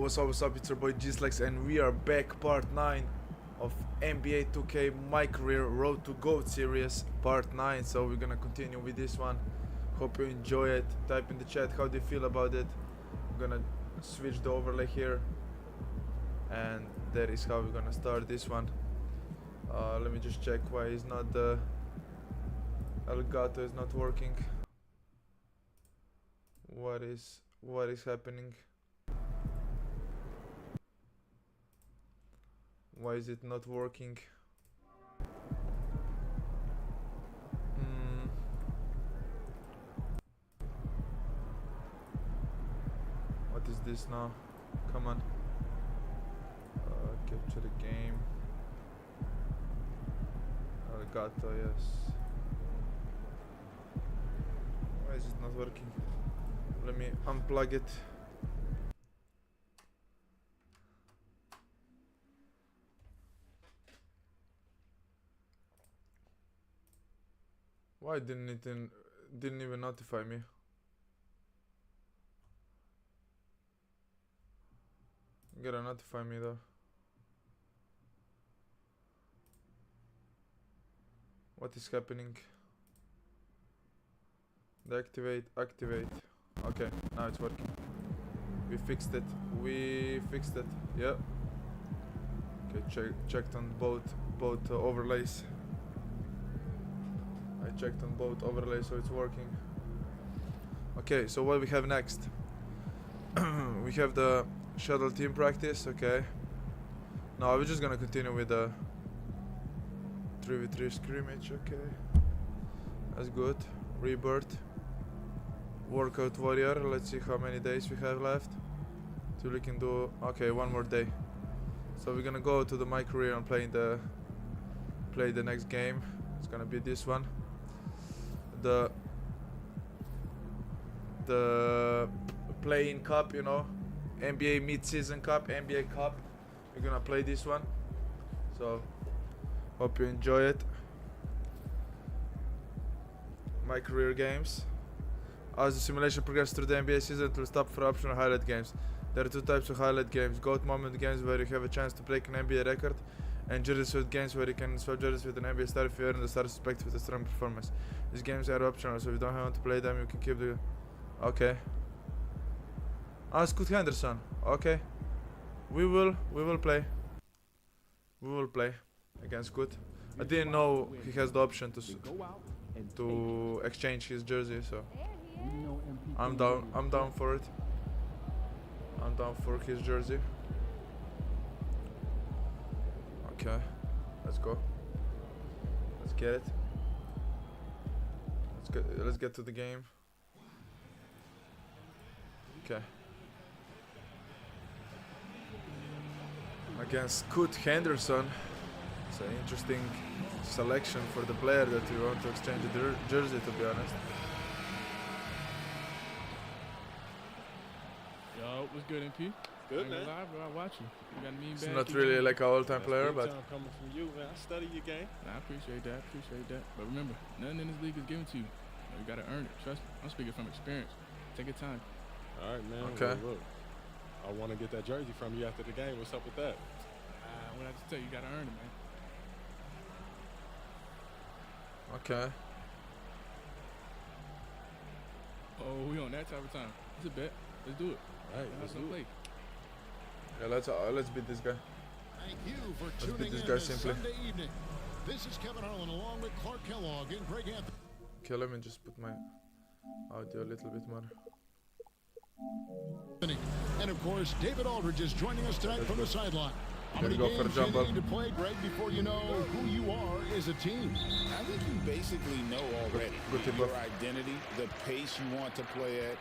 what's up, it's your boy GsnaGs, and we are back, part 9 of NBA 2K Mycareer Road to GOAT series, part 9. So we're gonna continue with this one. Hope you enjoy it. Type in the chat how do you feel about it. I'm gonna switch the overlay here, and that is how we're gonna start this one. Let me just check why is not the Elgato is not working. What is happening? Why is it not working? What is this now? Come on. Capture the game. Elgato, yes. Why is it not working? Let me unplug it. Why didn't even notify me? You gotta notify me though. What is happening? Deactivate, activate. Okay, now it's working. We fixed it. Yep. Okay, checked on both overlays. I checked on both overlays, so it's working. Okay, so what we have next? We have the shuttle team practice. Okay. Now we're just gonna continue with the 3v3 scrimmage. Okay, that's good. Rebirth. Workout warrior. Let's see how many days we have left till we can do. Okay, one more day. So we're gonna go to the Mycareer and play the next game. It's gonna be this one. The playing cup, you know, NBA mid-season cup, NBA cup. We're gonna play this one. So hope you enjoy it. Mycareer games. As the simulation progresses through the NBA season, it will stop for optional highlight games. There are two types of highlight games: GOAT moment games, where you have a chance to break an NBA record, and GsnaGs games, where you can swap jerseys with an NBA star if you earn the star respect with a strong performance. These games are optional, so if you don't want to play them, you can keep the. Okay. Scoot Henderson. Okay. We will play. We will play against Scoot. I didn't know he has the option to exchange his jersey, so I'm down for it. I'm down for his jersey. Okay, let's go. Let's get it. Let's get to the game. Okay. Against Scoot Henderson. It's an interesting selection for the player that you want to exchange the jersey, to be honest. Yo, what's good, MP? Good, man. Live, bro. I watch you. You got a mean It's bag. not really like an all-time player, but Time coming from you, man. I study your game. Nah, I appreciate that. But remember, nothing in this league is given to you. You gotta earn it. Trust me. I'm speaking from experience. Take your time. All right, man. Okay. Well, look, I want to get that jersey from you after the game. What's up with that? What I have to tell you, you gotta earn it, man. okay. Oh, we on that type of time. It's a bet. Let's do it. All right, let's do it. Yeah, let's beat this guy. Thank you for beat tuning this in guy this simply. Sunday evening. This is Kevin Harlan along with Clark Kellogg and Greg Anthony. Okay, let me just put my audio a little bit more. And of course, David Aldridge is joining us tonight from the sideline. How Here many we go for games the do you jump need to play, Greg, before you know who you are as a team? I think you basically know already Good your identity, the pace you want to play at,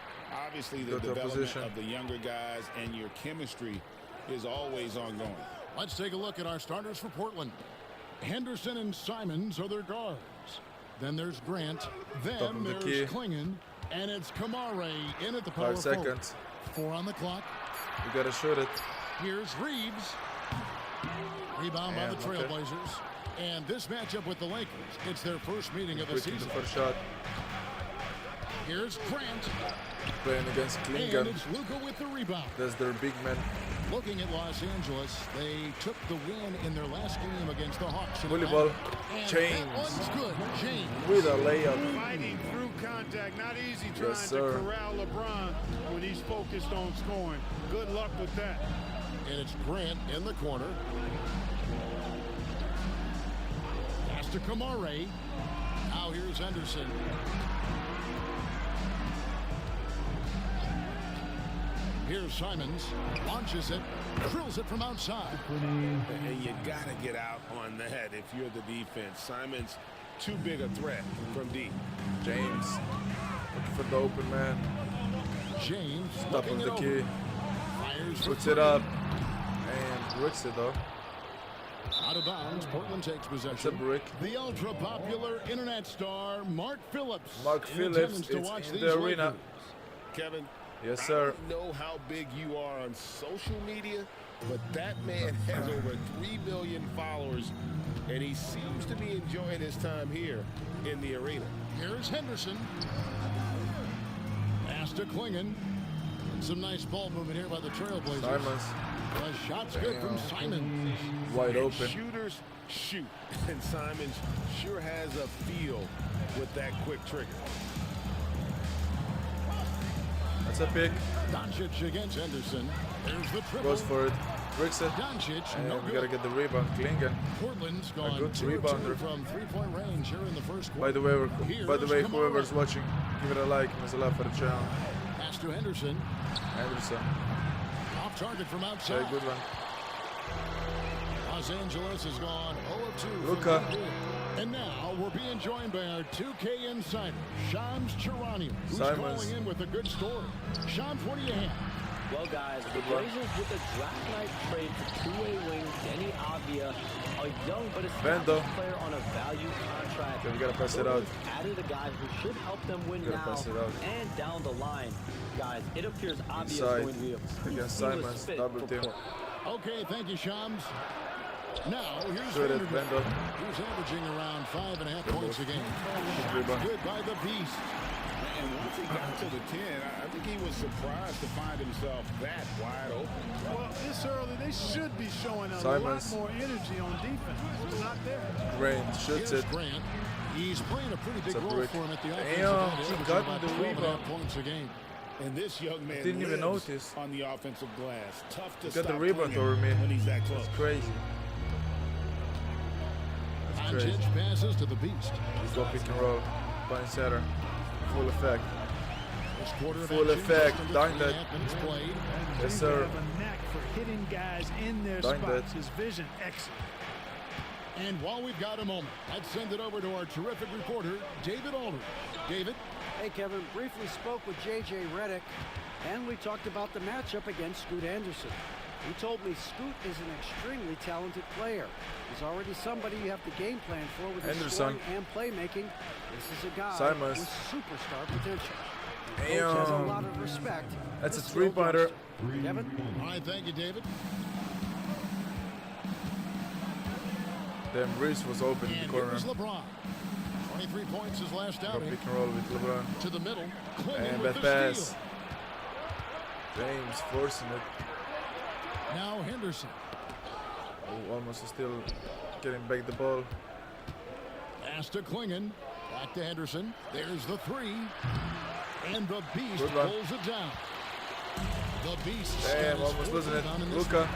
obviously the development of the younger guys, and your chemistry is always ongoing. Let's take a look at our starters for Portland. Henderson and Simons are their guards. Then there's Grant. Then there's Klingon. And it's Kamare in at the power 5 seconds. 4 on the clock. You gotta shoot it. Here's Reeves. Rebound by the Trailblazers. And this matchup with the Lakers, it's their first meeting of the season. The first shot. Here's Grant. Playing against And Klingen. it's Luka with the rebound. That's their big man. Looking at Los Angeles, they took the win in their last game against the Hawks. Volleyball. And James. that one's good. James. With a layup. Fighting through contact, not easy trying Yes, to sir. corral LeBron when he's focused on scoring. Good luck with that. And it's Grant in the corner. Pass to Kamare. Now here's Henderson. Here's Simons. Launches it. Drills it from outside. And you got to get out on that if you're the defense. Simons, too big a threat from deep. James. Looking for the open man. James. Top of looking the it key. over. Fires for Puts it three. up. And bricks it though. Out of bounds. Portland takes It's a possession. brick. The ultra-popular internet star, Mark Phillips. Mark in Phillips, attendance to it's watch in these the arena. Lakers. Kevin, Yes, I sir. don't know how big you are on social media, but that man has over 3 million followers, and he seems to be enjoying his time here in the arena. Here's Henderson. Pass to Klingen. And some nice ball movement here by the Trailblazers. Simons. The shot's good from Simons. Wide And open. shooters shoot, and Simons sure has a feel with that quick trigger. That's a pick. Doncic against Henderson. There's the triple. Goes for it. Bricks it. Doncic, And no we gotta good. get the rebound. Klingen. Portland's gone good 2 of 2 rebounder. from three-point range here in the first By quarter. the way, Here's whoever's Kamara. watching, give it a like. There's a lot for the channel. Pass to Henderson. Anderson. Off target from Very outside. good one. Los Angeles has gone 0 of 2. from Luka. deep. And now we're being joined by our 2K insider, Shams Charania, who's Simons. calling in with a good story. Shams, what do you have? Well, guys, the Good one. Blazers with the draft night trade for two-way wing Denny Avdia, a young but Bendo. established player on a value contract. Okay, we gotta pass it out. Added a guy who should help them win Gotta now pass it out. and down the line. Guys, it appears Avdia is Inside. going to be a Against seamless Simons. fit Double for team. Portland. Okay, thank you, Shams. Now, here's Shoot it, Vanderbilt. Bendo. He's averaging around 5.5 points a game. Good Shots rebound. good by the Beast. And once he got to the 10, I think he was surprised to find himself that wide open. Well, this early, they should be showing a Simons. lot more energy on defense. It's not there. Grant shoots Here's it. Grant. He's playing a pretty big It's a role brick. for him at the Damn, offensive he end, averaging got about the 12.5 rebound. points a game. And this young man Didn't even lives notice. on the offensive glass. Tough to He got stop the rebound clinging over me. when he's that close. That's crazy. That's crazy. Doncic passes to the Beast. Let's go pick and roll. Point setter. Full effect. This quarter of Full action, effect. just under Dunk 3.5 that. minutes played. Yes, He sir. have a knack for hitting guys in their Dunk that. spots. His vision, excellent. And while we've got a moment, let's send it over to our terrific reporter, David Aldridge. David? Hey, Kevin, briefly spoke with J.J. Redick, and we talked about the matchup against Scoot Anderson. He told me Scoot is an extremely talented player. He's already somebody you have to game plan for with his Anderson. scoring and playmaking. This is a guy Simons. with superstar potential. The coach has a Damn. lot of respect. That's for a the three-pointer. youngster. Kevin? All right, thank you, David. Damn, Reese was open in And the corner. here's LeBron. 23 points his last Go outing. pick and roll with LeBron. To the middle. Klingen And with that the pass. steal. James forcing it. Now Henderson. Oh, almost still getting back the ball. Pass to Klingen. Back to Henderson. There's the three. And the Beast Good one. pulls it down. The Beast. Damn, scores almost losing it. down in this Luka,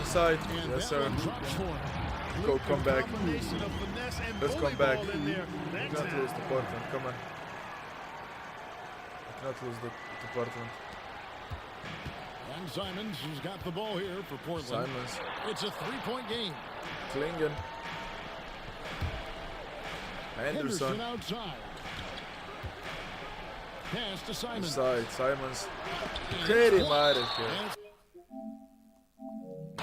inside. And Yes, that sir. one drops for him. Go, come back. Combination of finesse and Let's come bully back. ball in there. We That cannot time. lose to Portland. Come on. We cannot lose to Portland. And Simons, who's got the ball here for Portland. Simons. It's a three-point game. Klingen. Henderson Anderson. outside. Pass to Simons. Inside. Simons. And Get him it's out of blocked. here. And it's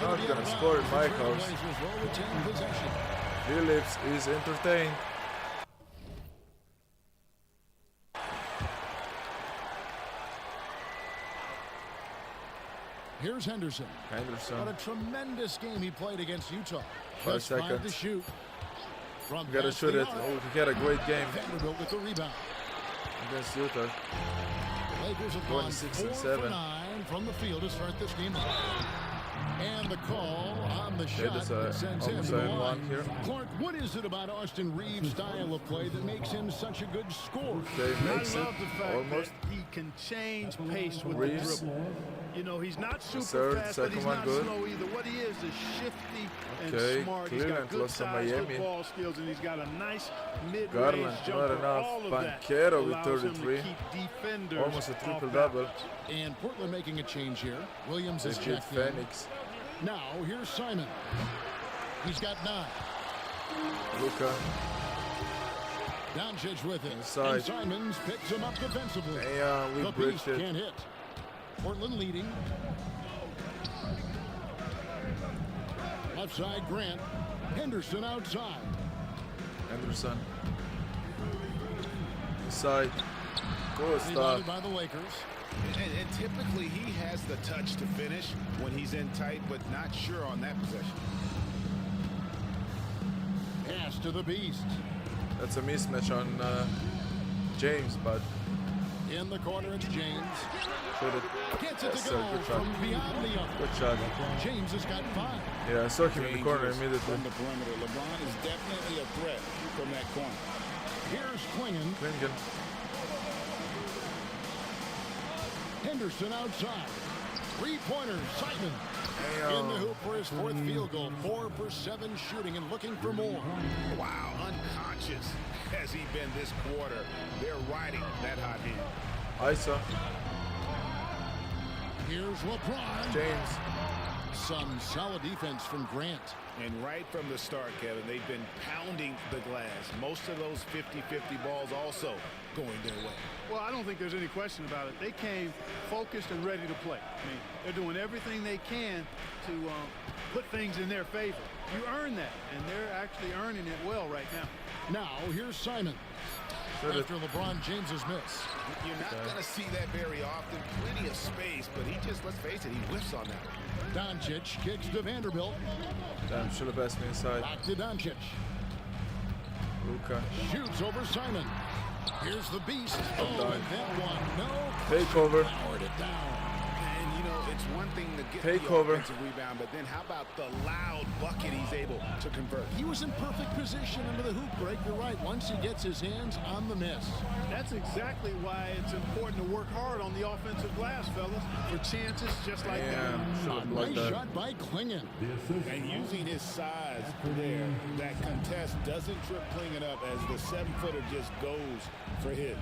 Not gonna score in my house. Blazers will retain possession. Phillips is entertained. Here's Henderson. Henderson. What a tremendous game he played against Utah. 5 Just 5 to seconds. shoot. From We gotta past shoot the it. arc, Oh, he had a great game. Vanderbilt with the rebound. against Utah. The Lakers have Going gone 6 and 4 7. for 9 from the field to start this game off. And the call on the shot there's that sends him to the SZN1 line. here. Clark, what is it about Austin Reeves' style of play that makes him such a good scorer? They I makes it love the fact almost. that he can change pace with Reeves. the dribble. You know, he's not super Third, fast, but second he's one not good. slow either. What he is shifty Okay, and smart. He's Cleveland got good lost to size, Miami. good ball skills, and he's got a nice mid-range Garland, not jumper. enough. All of that Banchero with allows him to 33. keep defenders Almost a off triple-double. balance. And Portland making a change here. Williams They is beat checked in. Phoenix. Now, here's Simon. He's got 9. Luka. Doncic with it. Inside. And Simons picks him up defensively. Yeah, we The bridged Beast it. can't hit. Portland leading. Left side, Grant. Henderson outside. Anderson. Inside. Good stuff. Rebounded by the Lakers. And typically he has the touch to finish when he's in tight, but not sure on that possession. Pass to the Beast. That's a mismatch on James, but In the corner, it's James. should it. Gets it Yes, to sir. go Good shot. from beyond the arc. Good shot. James has got 5. Yeah, I saw him in the corner Dangerous immediately. from the perimeter. LeBron is definitely a threat from that corner. Here's Klingon. Klingon. Henderson outside. 3-pointer, Simon. In the hoop for his 4th field goal. 4 for 7 shooting and looking for more. Wow, unconscious has he been this quarter. They're riding that hot hand. Isa. Here's LeBron. James. Some solid defense from Grant. And right from the start, Kevin, they've been pounding the glass. Most of those 50-50 balls also going their way. Well, I don't think there's any question about it. They came focused and ready to play. I mean, they're doing everything they can to put things in their favor. You earn that, and they're actually earning it well right now. Now, here's Simon. After LeBron James's miss. You're not going to see that very often. Plenty of space, but he just, let's face it, he whiffs on that. Doncic kicks to Vanderbilt. Damn, should have passed me inside. Back to Doncic. Luka. Shoots over Simon. Here's the Beast. Oh, done. and that one. No. Takeover. Powered it down. And, you know, it's one thing to get Take the over. offensive rebound, but then how about the loud bucket he's able to convert? He was in perfect position under the hoop break. You're right. Once he gets his hands on the miss. That's exactly why it's important to work hard on the offensive glass, fellas, for chances just like that. Yeah, should have blocked Nice that. shot by Klingon. And using his size there, that contest doesn't trip Klingon up as the 7-footer just goes for his.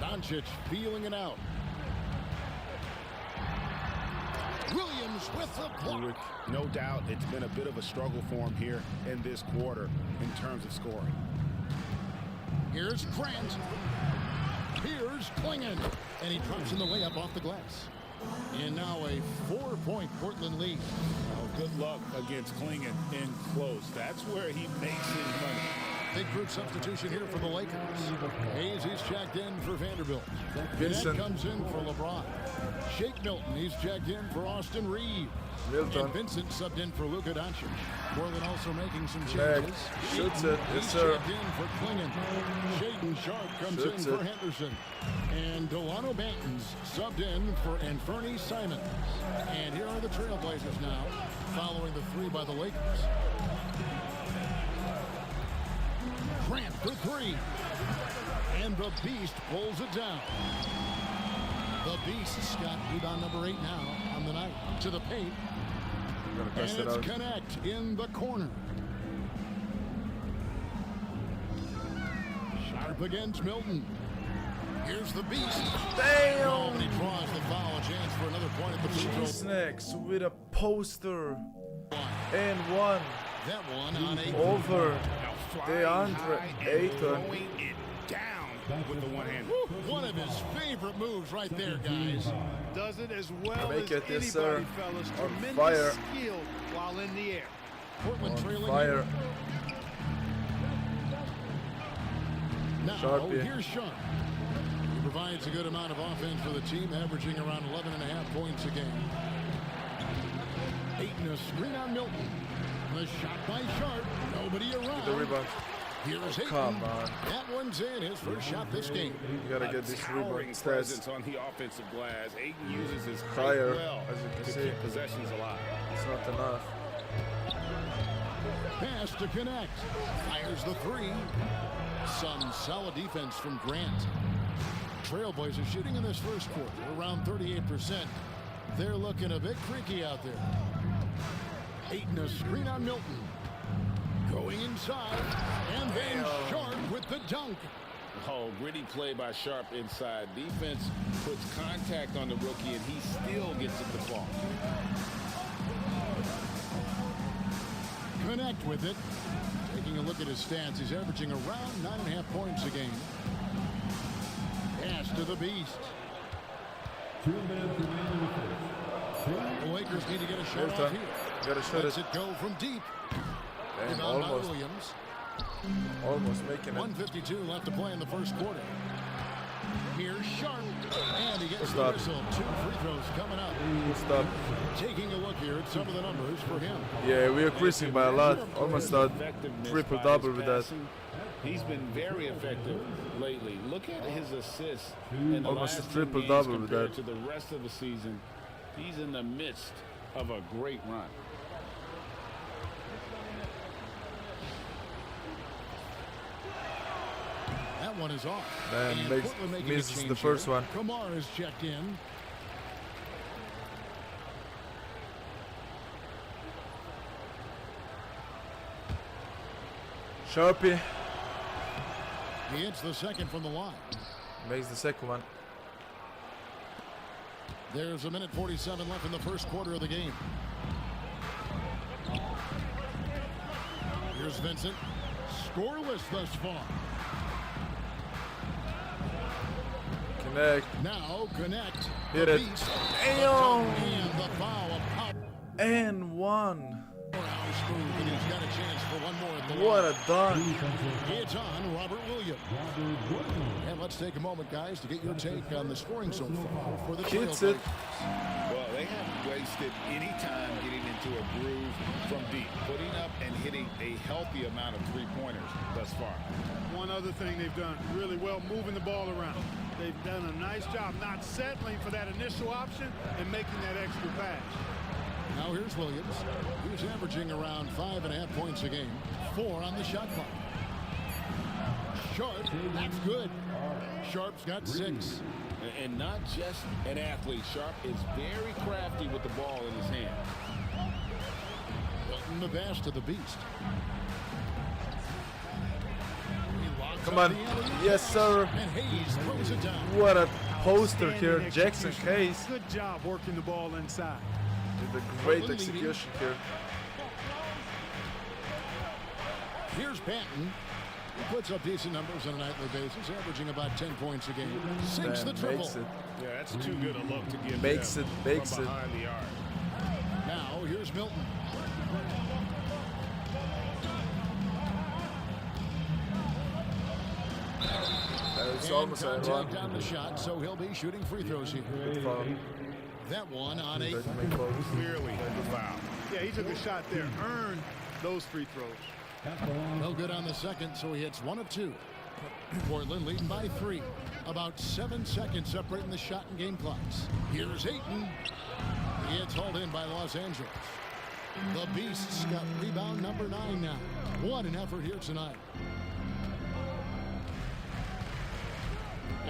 Doncic feeling it out. Williams with the block. No doubt it's been a bit of a struggle for him here in this quarter in terms of scoring. Here's Grant. Here's Klingon. And he drops in the layup off the glass. And now a 4-point Portland lead. Oh, good luck against Klingon in close. That's where he makes his money. Big group substitution here for the Lakers. Hayes is checked in for Vanderbilt. Vincent. That comes in for LeBron. Shake Milton, he's checked in for Austin Reeves. Milton. And Vincent subbed in for Luka Doncic. Portland also making some Leg. changes. Shoots it. Yes, He's sir. checked in for Klingon. Shaden Sharp comes Shoots in for it. Henderson. And Delano Banton's subbed in for Anferny Simons. And here are the Trailblazers now, following the 3 by the Lakers. Grant for 3. And the Beast pulls it down. The Beast's got rebound number 8 now on the night. To the paint. I'm gonna pass And it it's out. Connect in the corner. Sharp against Milton. Here's the Beast. Damn! Oh, and he draws the foul. A chance for another point at the free throw. GsnaGs with a poster. And one That one on a over Now flying DeAndre high and Ayton. throwing it down with the one hand. one of his favorite moves right there, guys. Does it as well Make as it, anybody, yes, sir. fellas. On Tremendous fire. skill while in the air. Portland on trailing. fire. Now, Sharpie. here's Sharp. He provides a good amount of offense for the team, averaging around 11.5 points a game. Ayton a screen on Milton. The shot by Sharp. Nobody around. The rebound. Here's Come Ayton. on. That one's in, his first shot this game. You gotta get this rebound stats presence on the offensive glass. Ayton uses his height higher, well as you can to see. keep possessions alive. It's not enough. Pass to connect. Fires the three. Some solid defense from Grant. Trailblazers shooting in this first quarter around 38%. They're looking a bit creaky out there. Ayton a screen on Milton. Going inside. And then Sharp with the dunk. Oh, gritty play by Sharp inside. Defense puts contact on the rookie, and he still gets it to fall. Connect with it. Taking a look at his stats, he's averaging around 9.5 points a game. Pass to the Beast. 2 minutes remaining in the first. The Lakers need to get a shot Milton, off here. gotta shoot Lets it. it go from deep. And Rebound by almost Williams. making it. 1:52 left to play in the first quarter. Here's Sharp. And he gets the Stop. whistle. 2 free throws coming up. Stop. Taking a look here at some of the numbers for him. Yeah, we are increasing by a lot. Almost a Effectiveness triple by double his with that. passing. He's been very effective lately. Look at his assists in the Almost a last 2 triple games double with compared that. to the rest of the season. He's in the midst of a great run. That one is off. Man, And makes- Portland making a misses change the first here. one. Kamar is checked in. Sharpie He hits the second from the line. makes the second one. There's 1:47 left in the first quarter of the game. Here's Vincent. Scoreless thus far. Connect. Now connect. Hit The it. Beast. Damn. And the foul of power. And one. Now smooth, and he's got a chance for one more at the What line. a dunk. It's on Robert Williams. And let's take a moment, guys, to get your take on the scoring so far for the Hits it. Trailblazers. Well, they haven't wasted any time getting into a groove from deep, putting up and hitting a healthy amount of three-pointers thus far. One other thing they've done really well, moving the ball around. They've done a nice job not settling for that initial option and making that extra pass. Now here's Williams. He's averaging around 5.5 points a game. 4 on the shot clock. Sharp, that's good. Sharp's got 6. And not just an athlete. Sharp is very crafty with the ball in his hand. Hilton the pass to the Beast. He locks Come up on. the alley-oop Yes, pass, sir. And Hayes throws it down. What a poster here. Outstanding Jackson execution. Hayes Good job working the ball inside. with a great execution here. Here's Patton. He puts up decent numbers on a nightly basis, averaging about 10 points a game. Sinks the Man, triple. makes it. Yeah, that's too good a look to give Makes them it, makes from it. behind the arc. Now here's Milton. It's And almost a run. contact on the shot, so he'll be shooting free throws here. Good foul. That one on 8. Doesn't make fouls. Clearly the foul. Yeah, he took a shot there, earned those free throws. No good on the second, so he hits 1 of 2. Portland leading by 3. About 7 seconds separating the shot and game clocks. Here's Ayton. He gets hauled in by Los Angeles. The Beasts got rebound number 9 now. What an effort here tonight.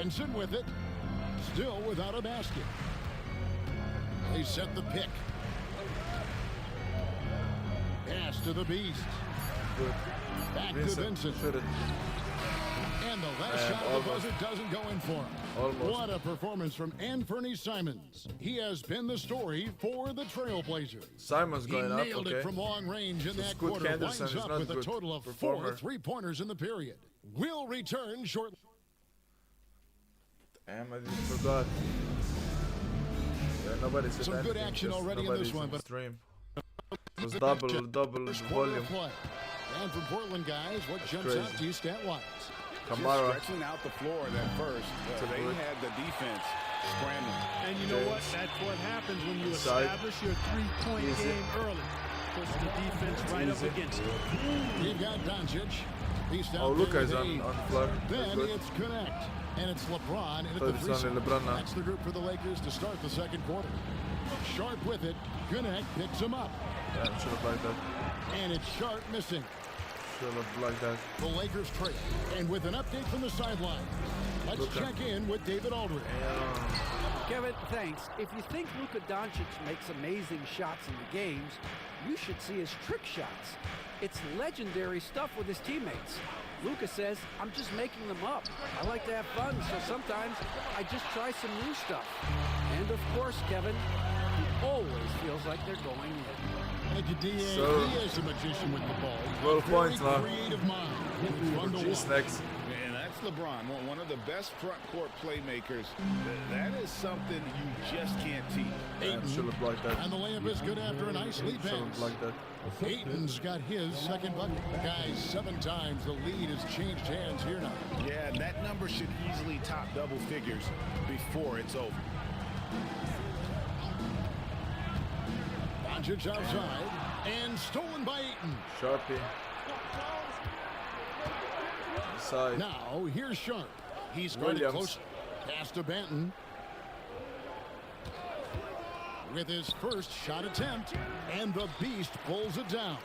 Ensign with it. Still without a basket. They set the pick. Pass to the Beast. Good. Back to Vincent. Shoot it. And the last And shot of the almost. buzzer doesn't go in for him. Almost. What a performance from Anthony Simons. He has been the story for the Trailblazers. Simon's He going up, nailed okay. it from long range in So that Scoot quarter. Henderson Winds is up not with a good total of 4 performer. three-pointers in the period. We'll return shortly. Damn, I just forgot. Yeah, nobody said Some good anything, action just already in nobody's this one, but- stream. It was double First quarter volume. of play. And from Portland, guys, what jumps crazy. out to you stat-wise? Kamara. Stretching out the floor at first. They good. had the defense scrambling. And you know what? That's what happens when you Inside. establish your three-point Easy. game early. Puts the defense right up Easy. against it. You've got Doncic. Beast Oh, out Luka there is with on 8. the floor. That's Then good. it's Connect, and it's LeBron in at Thought the it's free only throw. LeBron now. That's the group for the Lakers to start the second quarter. Sharp with it. Connect picks him up. Yeah, should have liked that. And it's Sharp missing. Should have liked that. The Lakers trail. And with an update from the sideline, let's Luka. check in with David Aldridge. Kevin, thanks. If you think Luka Doncic makes amazing shots in the games, you should see his trick shots. It's legendary stuff with his teammates. Luka says, I'm just making them up. I like to have fun, so sometimes I just try some new stuff. And of course, Kevin, he always feels like they're going in. Thank you, D.A. So, he is a magician with the ball. 12 Very points now. creative mind. It's fun to watch. GsnaGs. And that's LeBron, one of the best front court playmakers. That is something you just can't teach. Yeah, should have liked that. And the layup is good after a nice lead Should have pass. liked that. Ayton's got his second bucket. Guys, 7 times the lead has changed hands here now. Yeah, and that number should easily top double figures before it's over. Doncic outside and stolen by Ayton. Sharpie. Inside. Now here's Sharp. He's guarded Williams. close. Pass to Banton. With his first shot attempt, and the Beast pulls it down.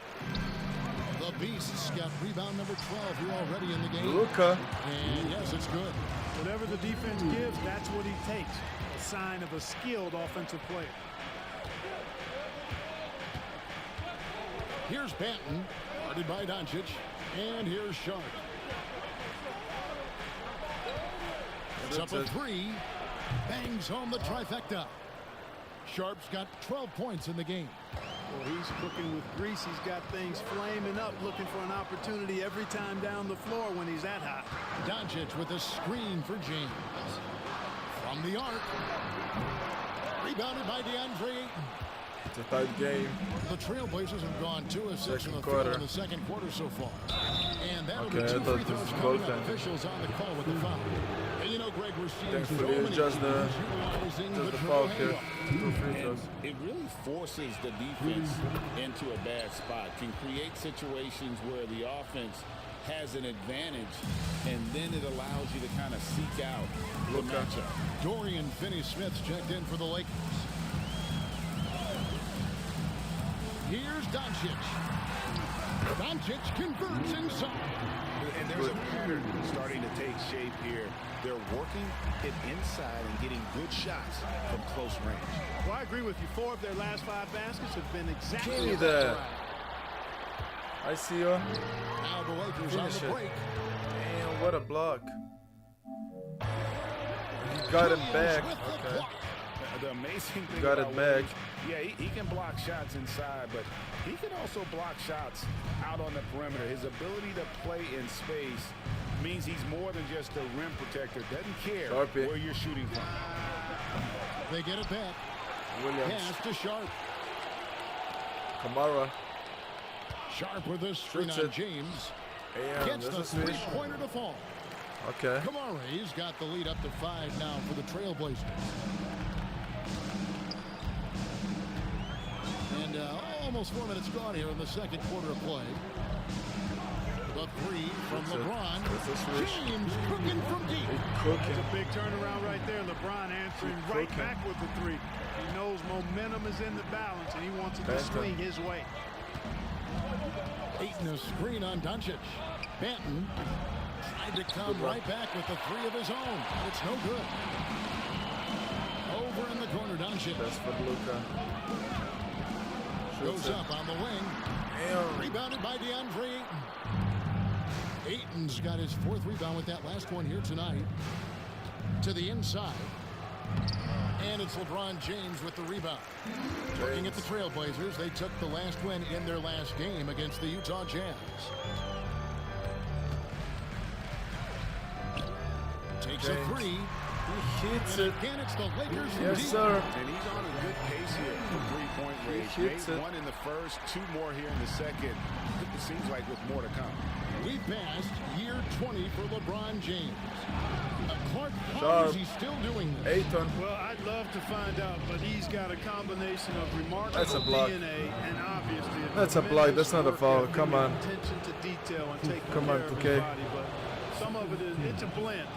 The Beast's got rebound number 12 here already in the game. Luka. And yes, it's good. Whatever the defense gives, that's what he takes. A sign of a skilled offensive player. Here's Banton, guarded by Doncic, and here's Sharp. It's up a 3, bangs home the trifecta. Sharp's got 12 points in the game. Well, he's cooking with grease. He's got things flaming up, looking for an opportunity every time down the floor when he's that hot. Doncic with a screen for James. From the arc. Rebounded by DeAndre Ayton. It's a tight game. The Trailblazers have gone 2 of 6 in Second the quarter. field in the second quarter so far. And that'll Okay, be I 2 thought free this throws was coming up. goaltending. Officials on the call with the foul. And you know, Greg, we're seeing Thankfully, so it's many just the teams utilizing just the the triple foul here. handoff. 2 free throws. It really forces the defense into a bad spot, can create situations where the offense has an advantage, and then it allows you to kind of seek out the matchup. Dorian Finney-Smith's checked in for the Lakers. Here's Doncic. Doncic converts inside. And there's a pattern starting to take shape here. They're working it inside and getting good shots from close range. Well, I agree with you. 4 of their last 5 baskets have been exactly Give me as that. right. I see you. Now the Lakers on Finish the it. break. Damn, what a block. He got him Williams back. with the Okay. block. The amazing thing Got it about back. Williams, yeah, he can block shots inside, but he can also block shots out on the perimeter. His ability to play in space means he's more than just a rim protector. Doesn't care Sharpie. where you're shooting from. They get it back. Williams. Pass to Sharp. Kamara. Sharp with a screen Shoots on it. James. And Gets this the is switch. three-pointer to fall. Okay. Kamara's got the lead up to 5 now for the Trailblazers. And almost 4 minutes gone here in the second quarter of play. The 3 from That's it. LeBron. That's a switch. James cooking from deep. Cooking. It's a big turnaround right there. LeBron answering right Cooking. back with the 3. He knows momentum is in the balance, and he wants it to Banton. swing his way. Ayton a screen on Doncic. Banton tried to come Good one. right back with the 3 of his own. It's no good. Over in the corner, Doncic That's for Luka. goes Shoots it. up on the wing. Damn. Rebounded by DeAndre Ayton. Ayton's got his 4th rebound with that last one here tonight. To the inside. And it's LeBron James with the rebound. Looking at the Trailblazers, they took the last win in their last game against the Utah Jazz. Takes a James. 3. He hits And it. again, it's the Lakers from Yes, deep. sir. And he's on a good pace here from three-point range. He Made hits it. 1 in the first, 2 more here in the second. It seems like with more to come. We passed year 20 for LeBron James. Clark, how Sharp. is he still doing this? Ayton. Well, I'd love to find out, but he's got a combination of remarkable That's a block. DNA and obviously a That's a block. That's not a foul. Come on. Attention to detail and taking Come care on, of his 2K. body, but some of it is it's a blend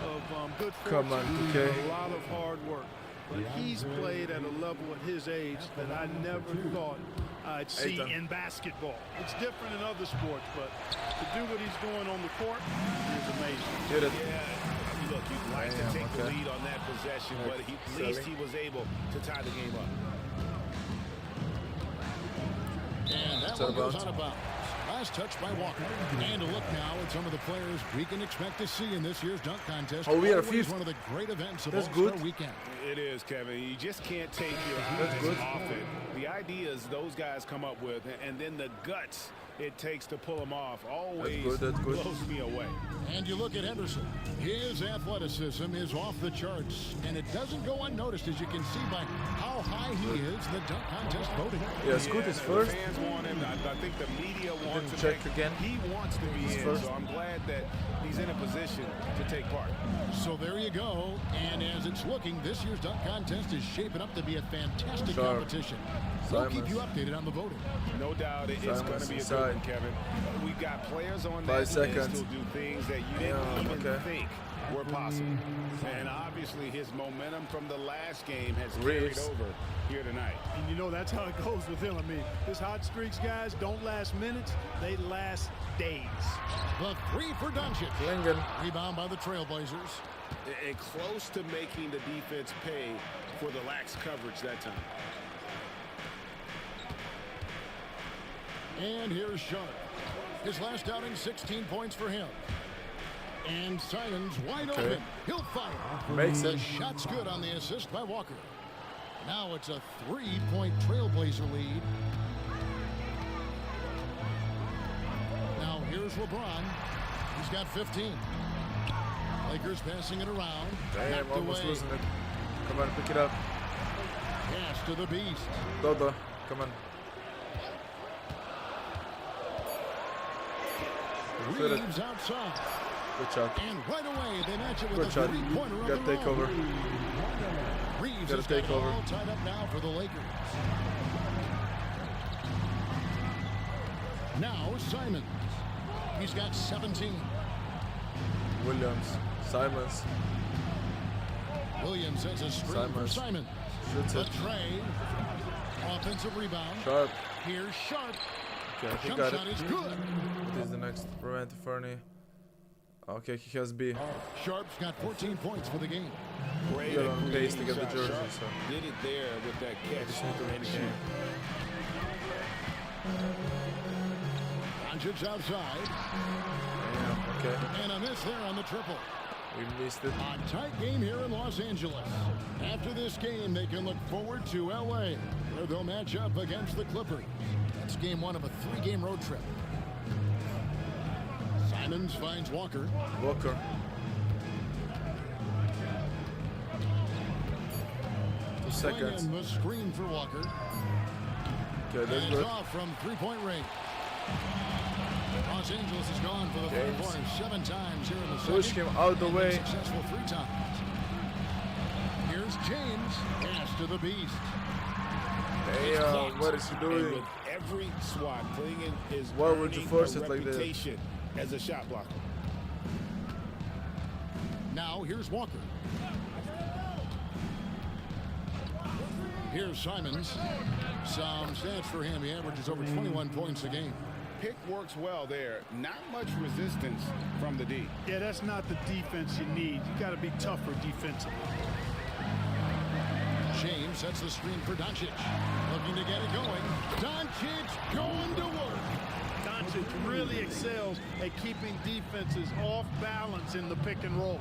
of good Come on, fortune 2K. and a lot of hard work. But he's played at a level at his age that I never thought I'd see in basketball. It's different in other sports, but to do what he's doing on the court is amazing. Hit it. Yeah, look, you'd like to take the lead on that possession, but at least he was able to tie the game up. And that one goes out of bounds. Last touch by Walker. And a look now at some of the players we can expect to see in this year's dunk contest. Oh, we are Always fifth. one of the great events of That's All-Star good. Weekend. It is, Kevin. You just can't take your That's eyes good. off it. The ideas those guys come up with, and then the guts it takes to pull them off, always That's good. blows me away. And you look at Henderson. His athleticism is off the charts, and it doesn't go unnoticed, as you can see by how high he is in the dunk contest voting. Yeah, Scoot is first. The fans want him. I think the media wants Didn't him. check again. He wants to be in, first. so I'm glad that he's in a position to take part. So there you go. And as it's looking, this year's dunk contest is shaping up to be a fantastic Sharp. competition. We'll keep you updated on the voting. No doubt it's going to be a good one, Kevin. We got players on 5 that list seconds. who'll do things that you didn't even think were possible. And obviously his momentum from the last game has carried over here tonight. And you know that's how it goes with him. I mean, his hot streaks, guys, don't last minutes. They last days. The three for Doncic. Lingen. Rebound by the Trailblazers. And close to making the defense pay for the lax coverage that time. And here's Sharp. His last outing, 16 points for him. And Simons wide open. He'll fire. Makes The it. shot's good on the assist by Walker. Now it's a 3-point Trailblazer lead. Now here's LeBron. He's got 15. Lakers passing it around. Damn, Knocked almost away. losing it. Come on, pick it up. Pass to the Beast. Dodo, come on. Fit it. Reeves outside. Good shot. And right away, they match it with Good a shot. three-pointer on Got the take road. over. Reeves Gotta has take got it over. all tied up now for the Lakers. Now Simons. He's got 17. Williams. Simons. Williams sets a screen for Simons. Simons. Shoots The it. trade. Offensive rebound. Sharp. Here's Sharp. Okay, he Jump got shot it. is good. What is the next? Prevent Fernie. Okay, he has B. Sharp's got 14 points for the game. Great Got on pace to get the shot. jersey, Sharp so. did it there with that catch. Just need to win the game. Doncic outside. Yeah, okay. And a miss there on the triple. We missed it. A tight game here in Los Angeles. After this game, they can look forward to L.A., where they'll match up against the Clippers. That's game one of a 3-game road trip. Simons finds Walker. Walker. 2 seconds. Playing the screen for Walker. Okay, that's And it's good. off from three-point range. Los Angeles has gone for the James. 3 pointers 7 times here in the second. Push him out the and been way. Successful 3 times. Here's James. Pass to the Beast. Damn, what is he And doing? with every swat, Klingon is Why would you earning force a it like that? reputation as a shot blocker. Now here's Walker. Here's Simons. Some stats for him. He averages over 21 points a game. Pick works well there. Not much resistance from the D. Yeah, that's not the defense you need. You got to be tougher defensively. James sets the screen for Doncic. Looking to get it going. Doncic going to work. Doncic really excels at keeping defenses off balance in the pick and rolls.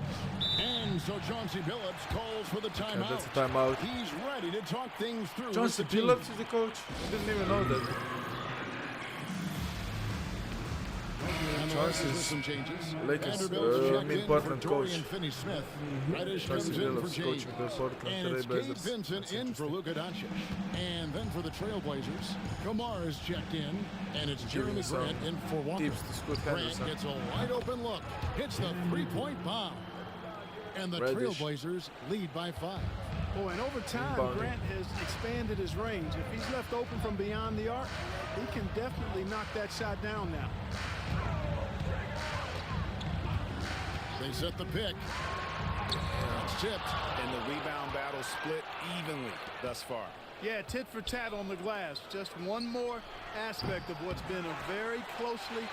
And so Chauncey Billups calls for the timeout. Yeah, that's a timeout. He's ready to talk things through. Chauncey with the team. Billups is the coach? I didn't even know that. And the Chauncey's Lakers with some changes. Lakers, Vanderbilt's checked in Portland for coach. Dorian Finney-Smith. Reddish Chauncey comes in for Billups James. coaching the Portland And it's Trail Gabe Blazers. Vincent That's in for Luka Doncic. And then for the Trailblazers, Kamar is checked in. And it's Jeremy some Grant in for Walker. tips to Scoot Grant Henderson. gets a wide open look. Hits the three-point bomb. And the Reddish. Trailblazers lead by 5. Oh, and over time, Inbounding. Grant has expanded his range. If he's left open from beyond the arc, he can definitely knock that shot down now. They set the pick. It's tipped. And the rebound battle split evenly thus far. Yeah, tit for tat on the glass. Just one more aspect of what's been a very closely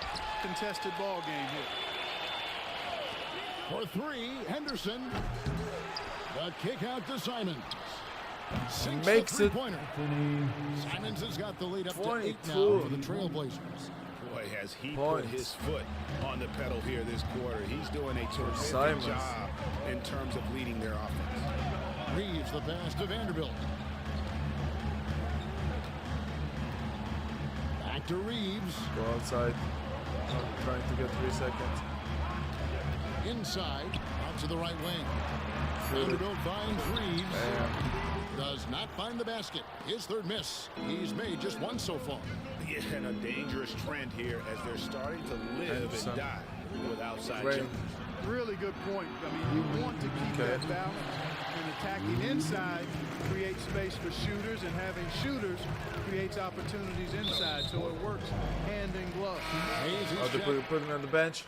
contested ball game here. For three, Henderson. The kick out to Simons. Sinks Makes the it three-pointer. Simons has got the lead up to 8 now 22. for the Trailblazers. Boy, has he Points. put his foot on the pedal here this quarter. He's doing a terrific Simons. job in terms of leading their offense. Reeves the pass to Vanderbilt. Back to Reeves. Go outside. I'm trying to get 3 seconds. Inside, out to the right wing. Vanderbilt finds Reeves. Does not find the basket. His third miss. He's made just one so far. Yeah, and a dangerous trend here as they're starting to live Anderson. and die with outside Rain. jumpers. Really good point. I mean, you want to keep Okay. that balance. And attacking inside creates space for shooters, and having shooters creates opportunities inside. So it works hand in glove. Hayes is Oh, they checked. put him on the bench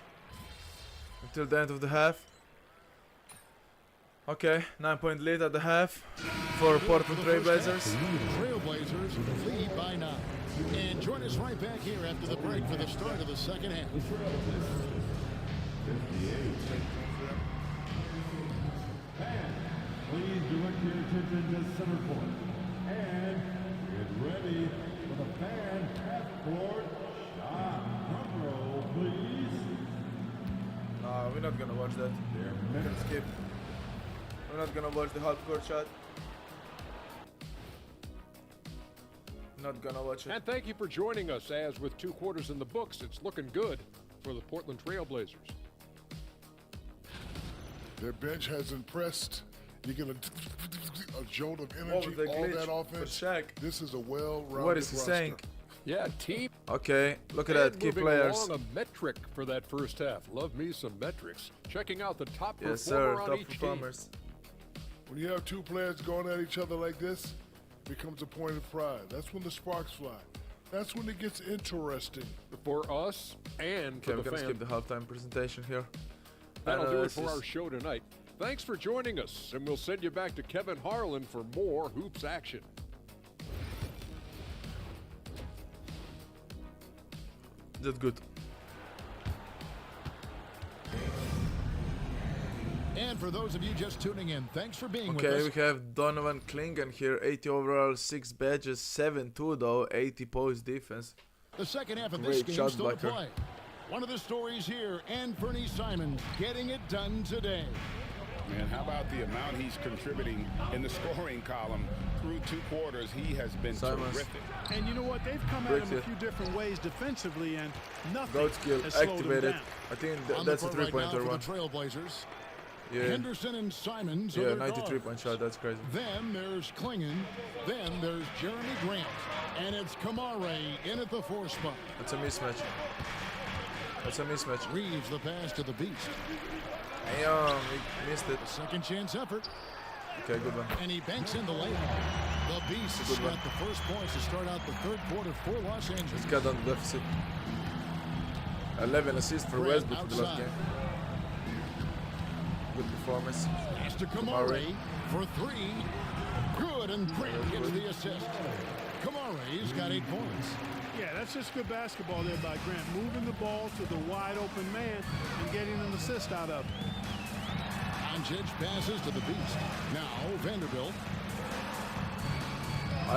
until the end of the half. Okay, 9-point lead at the half for Portland Trailblazers. Trailblazers lead by 9. And join us right back here after the break for the start of the second half. Please direct your attention to center court. And get ready for the fan half-court shot. Drum roll, please. We're not gonna watch that. We can skip. We're not gonna watch the half-court shot. Not gonna watch it. And thank you for joining us, as with 2 quarters in the books, it's looking good for the Portland Trailblazers. Their bench has impressed. You get a jolt of What energy, was the all glitch that for offense. Shaq? This is a well-rounded What is he roster. saying? Yeah, team. Okay, look at And that. Key moving players. along, a metric for that first half. Love me some metrics. Checking out the top Yes, performer sir. on Top each performers. When you have two players going at each other like this, it becomes a point of pride. That's when the sparks fly. That's when it gets interesting. team. For us and Okay, for we're the gonna fans. skip the halftime presentation here. That'll do it for Analysis. our show tonight. Thanks for joining us, and we'll send you back to Kevin Harlan for more hoops action. That's good. And for those of you just tuning in, thanks for being with Okay, us. we have Donovan Klingen here. 80 overall, 6 badges, 7-2 though, 80 post defense. The second half of this Great game shot still to blocker. play. One of the stories here, Anthony Simons getting it done today. Man, how about the amount he's contributing in the scoring column through 2 quarters? He has been Simons. terrific. And you know what? They've come at Breaks him a it. few different ways defensively, and nothing Goat skill has slowed him activated. down. I think On the that's a court right now 3-pointer for one. the Trailblazers. Yeah, Henderson and Simons are yeah, their 93 guards. point shot. That's crazy. Then there's Klingen. Then there's Jeremy Grant. And it's Kamare in at the 4 spot. That's a mismatch. That's a mismatch. Reeves the pass to the Beast. Damn, he missed it. Second chance effort. Okay, good one. And he banks in the layup. The Beast has Good one. got the first points to start out the third quarter for Los Angeles. Let's cut down the deficit. 11 assists for Grant Westbrook in the last outside. game. Good performance. Pass to Kamare for 3. Good, and Grant gets the assist. Kamare's got 8 points. Yeah, that's just good basketball there by Grant, moving the ball to the wide open man and getting an assist out of it. Doncic passes to the Beast. Now Vanderbilt.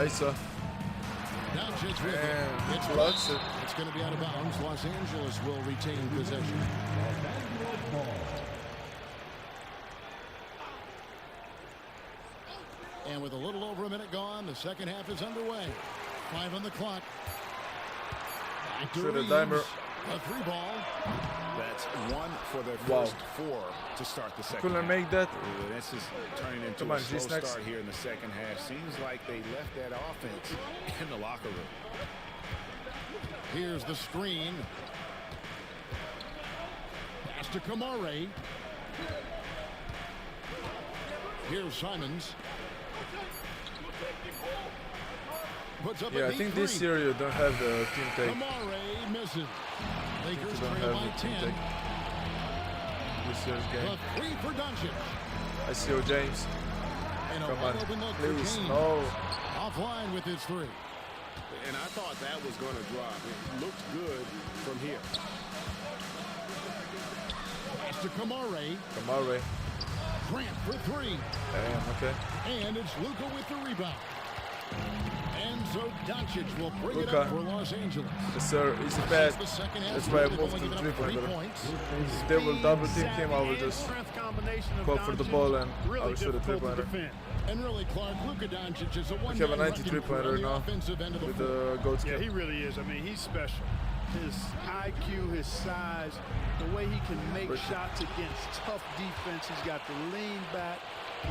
Isa. Doncic with it. And It's blocks blocked. it. It's going to be out of bounds. Los Angeles will retain possession. And with a little over a minute gone, the second half is underway. 5 on the clock. Back to Shoot a Reeves. dimer. A 3 ball. That's 1 for their Wow. first 4 to start the second Couldn't half. make that. Yeah, this is turning into Come a on, slow GsnaGs. start here in the second half. Seems like they left that offense in the locker room. Here's the screen. Pass to Kamare. Here's Simons. Puts up Yeah, a I think deep this three. year you don't have the team take. Amare misses. Lakers You don't trail have by the team 10. take. This year's game. The three for Doncic. I see you, James. And a Come wide on, open look please, for James. no. Offline with his three. And I thought that was going to drop. It looked good from here. Pass to Kamare. Kamare. Grant for three. Damn, okay. And it's Luka with the rebound. And so Doncic will bring it Luka. up for Los Angeles. Yes, sir. Easy pass. The second half, That's why I they've moved only to the given up 3 3-pointer. points. If they will double team him, I will just go for the ball and I will shoot a 3-pointer. And really, Clark, Luka Doncic is a We have a one-man 93-pointer wrecking crew on now the offensive end of the with floor. the goat Yeah, skill. he really is. I mean, he's special. His IQ, his size, the way he can make shots against tough defense. He's got the lean back.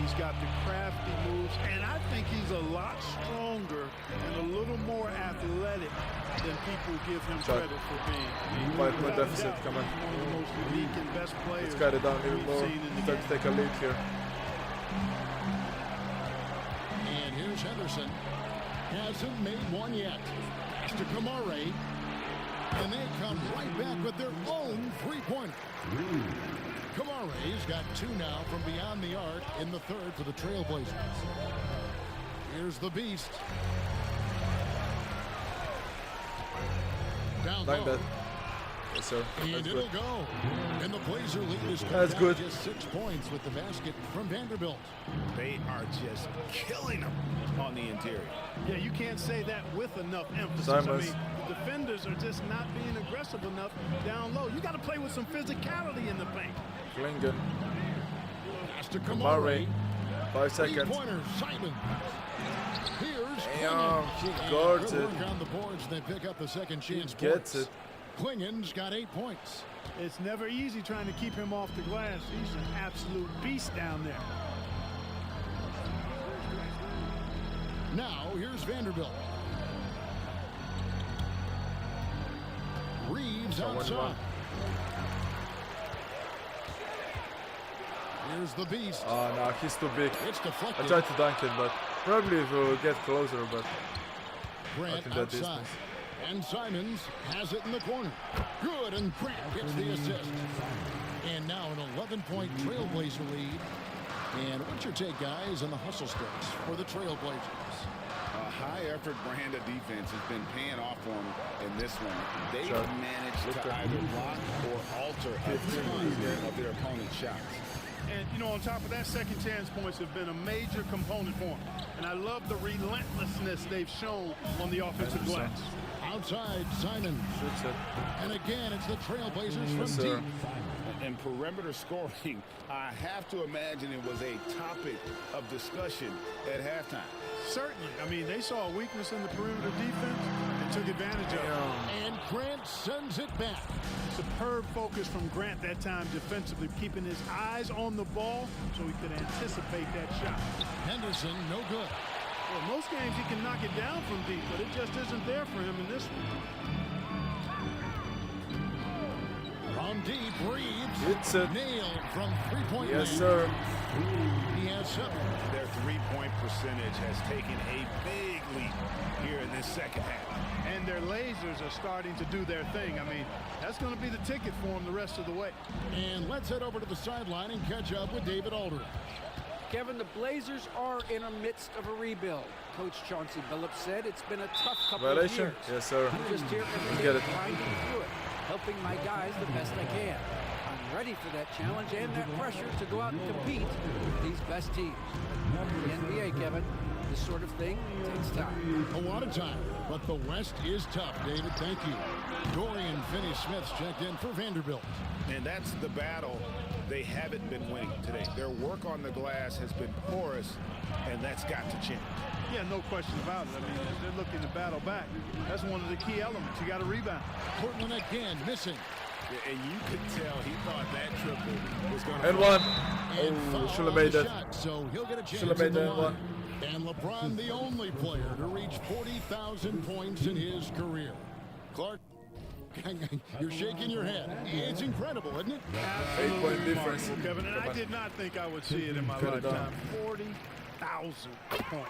He's got the crafty moves. And I think he's a lot stronger and a little more athletic than people give him Shot. credit for being. 5-point deficit, come on. He's one of the most unique and best players Let's cut it down even we've more. seen in the Start game. to take a lead here. And here's Henderson. Hasn't made one yet. Pass to Kamare. And they come right back with their own three-pointer. Kamare's got 2 now from beyond the arc in the third for the Trailblazers. Here's the Beast. Down Like low. that. Yes, sir. And That's it'll good. go. And the Blazer lead is cut That's down good. to just 6 points with the basket from Vanderbilt. They are just killing them on the interior. Yeah, you can't say that with enough emphasis. Simons. I mean, the defenders are just not being aggressive enough down low. You got to play with some physicality in the paint. Klingen. Pass to Kamare. Kamare. 5 seconds. Three-pointer, Simon. Here's Damn, Klingen. he And guards good it. work on the boards. They pick up the second chance Gets points. it. Klingen's got 8 points. It's never easy trying to keep him off the glass. He's an absolute beast down there. Now, here's Vanderbilt. Reeves So 1-1. outside. Here's the Beast. Oh, no, he's too big. It's I deflected. tried to dunk it, but probably it will get closer, but Grant not in that outside. distance. And Simons has it in the corner. Good, and Grant gets the assist. And now an 11-point Trailblazer lead. And what's your take, guys, on the hustle sticks for the Trailblazers? A high-effort brand of defense has been paying off for them in this one. They've Shot. managed Look to at- either block or alter a ton of their opponent's shots. And, you know, on top of that, second chance points have been a major component for him. And I love the relentlessness they've shown on the offensive glass. Outside, Simon. Shoots it. And again, it's the Trailblazers from Yes, sir. deep. And perimeter scoring, I have to imagine it was a topic of discussion at halftime. Certainly. I mean, they saw a weakness in the perimeter defense and took advantage of it. And Grant sends it back. Superb focus from Grant that time defensively, keeping his eyes on the ball so he could anticipate that shot. Henderson, no good. Well, most games he can knock it down from deep, but it just isn't there for him in this one. From deep, Reeves. It's it. Nailed from three-point Yes, range. sir. He has 7. Their three-point percentage has taken a big leap here in this second half. And their lasers are starting to do their thing. I mean, that's going to be the ticket for them the rest of the way. And let's head over to the sideline and catch up with David Aldridge. Kevin, the Blazers are in the midst of a rebuild. Coach Chauncey Billups said it's been a tough couple of Violation? years. Yes, sir. I'm just here every Get day it. grinding through it, helping my guys the best I can. I'm ready for that challenge and that pressure to go out and compete with these best teams. The NBA, Kevin, this sort of thing takes time. A lot of time, but the West is tough, David. Thank you. Dorian Finney-Smith's checked in for Vanderbilt. And that's the battle they haven't been winning today. Their work on the glass has been porous, and that's got to change. Yeah, no question about it. I mean, as they're looking to battle back, that's one of the key elements. You got to rebound. Portland again, missing. And you could tell he thought that triple was going to... And one. And Oh, foul should have on made the that. shot, so he'll get a chance Should have made at the that line. one. And LeBron, the only player to reach 40,000 points in his career. Clark, you're shaking your head. It's incredible, isn't it? 8-point difference. Kevin, and I did not think I would see it in my Cut it lifetime. down. 1,000 points.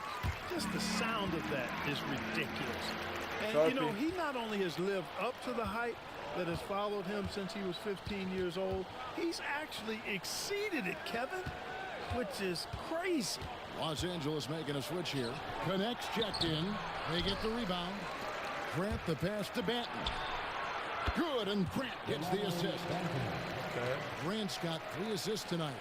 Just the sound of that is ridiculous. And, you know, he not only has lived up to the hype that has followed him since he was 15 years old, he's actually exceeded it, Kevin, which is crazy. Los Angeles making a switch here. Connects, checked in. They get the rebound. Grant the pass to Banton. Good, and Grant gets the assist. Okay. Grant's got 3 assists tonight.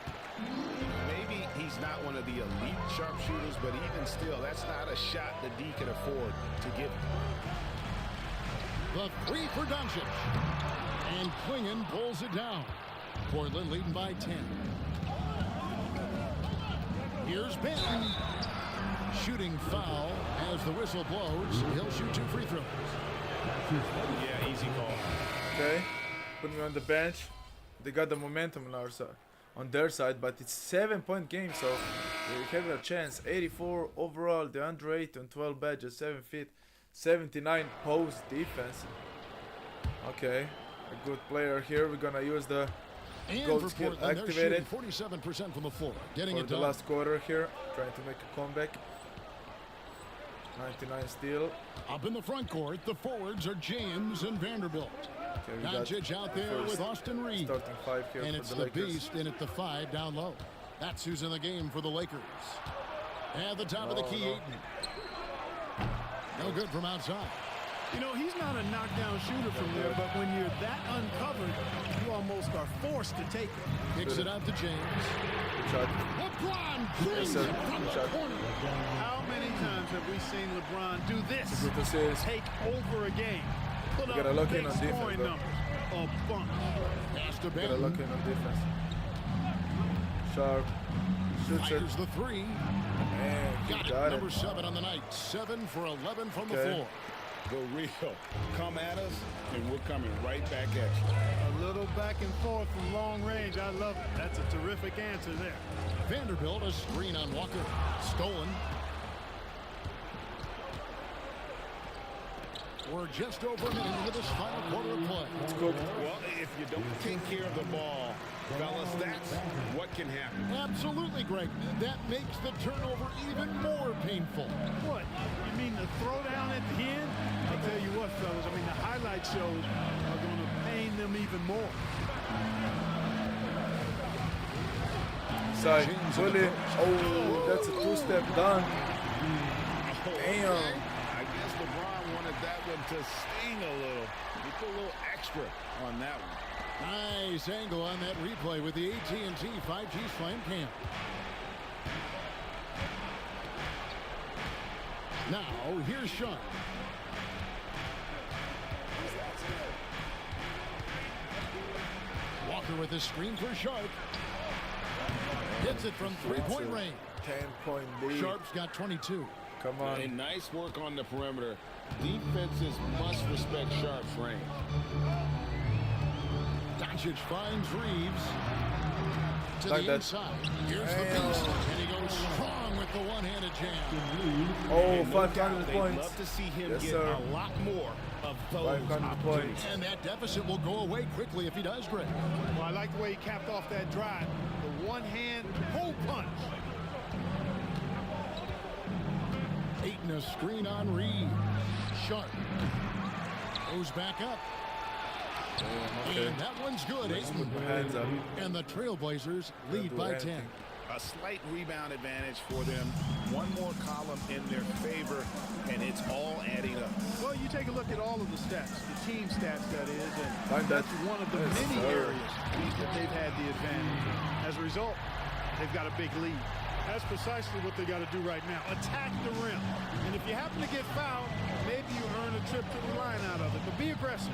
Maybe he's not one of the elite sharpshooters, but even still, that's not a shot that D can afford to give him. The 3 for Doncic. And Klingon pulls it down. Portland leading by 10. Here's Banton. Shooting foul as the whistle blows. He'll shoot 2 free throws. Yeah, easy call. Okay. Put me on the bench. They got the momentum on our side, on their side, but it's 7-point game, so we have a chance. 84 overall, the under 8 on 12 badges, 7 feet, 79 post defense. Okay, a good player here. We're gonna use the gold skill activated 47% from the floor. Getting for it the done. last quarter here, trying to make a comeback. 99 steal. Up in the front court, the forwards are James and Vanderbilt. Okay, we got Doncic out there with Austin Reed. Starting 5 here And for it's the the Lakers. Beast in at the 5 down low. That's who's in the game for the Lakers. At the top of the key, Ayton. No good from outside. You know, he's not a knockdown shooter from there, but when you're that uncovered, you almost are forced to take it. Kicks it out to James. Good shot. LeBron Yes, James sir. from Good the shot. corner. How many times have we seen LeBron do this? Good assist. Take over a game. Put You up gotta look big in on defense, scoring though. numbers. A bunch. Pass to Gotta look Banton. in on defense. Sharp. Shoots it. Fires the 3. And he Got it. got it. Number 7 on the night. 7 for 11 from the Okay. floor. Go real. Come at us, and we're coming right back at you. A little back and forth from long range. I love it. That's a terrific answer there. Vanderbilt, a screen on Walker. Stolen. We're just over a minute into this final quarter of play. It's cooked. Well, if you don't take care of the ball, fellas, that's what can happen. Absolutely, Greg. That makes the turnover even more painful. What? You mean the throwdown at the end? I'll tell you what, fellas. I mean, the highlight shows are going to pain them even more. Side. Bully. Oh, that's a 2-step dunk. Damn. I guess LeBron wanted that one to sting a little. He put a little extra on that one. Nice angle on that replay with the AT&T 5G Slam Cam. Now, here's Sean. Walker with his screen for Sharp. Hits it from 3-point range. 10-point lead. Sharp's got 22. Come on. And nice work on the perimeter. Defenses must respect Sharp's range. Doncic finds Reeves. To Like the that. inside. Here's the Beast. And he goes strong with the one-handed jam. Oh, No 500 doubt they'd points. love to see him Yes, get sir. a lot more of those 500 opportunities. points. And that deficit will go away quickly if he does, Greg. Well, I like the way he capped off that drive. The one-hand hole punch. Ayton a screen on Reed. Sharp. Goes back up. Okay. And that one's good. Let's Ayton. put my hands up. And the Trailblazers lead do by anything. 10. A slight rebound advantage for them. One more column in their favor, and it's all adding up. Well, you take a look at all of the stats, the team stats, that is, and Find that. that's one of the Yes, many sir. areas that they've had the advantage. As a result, they've got a big lead. That's precisely what they got to do right now. Attack the rim. And if you happen to get fouled, maybe you earn a trip to the line out of it. But be aggressive.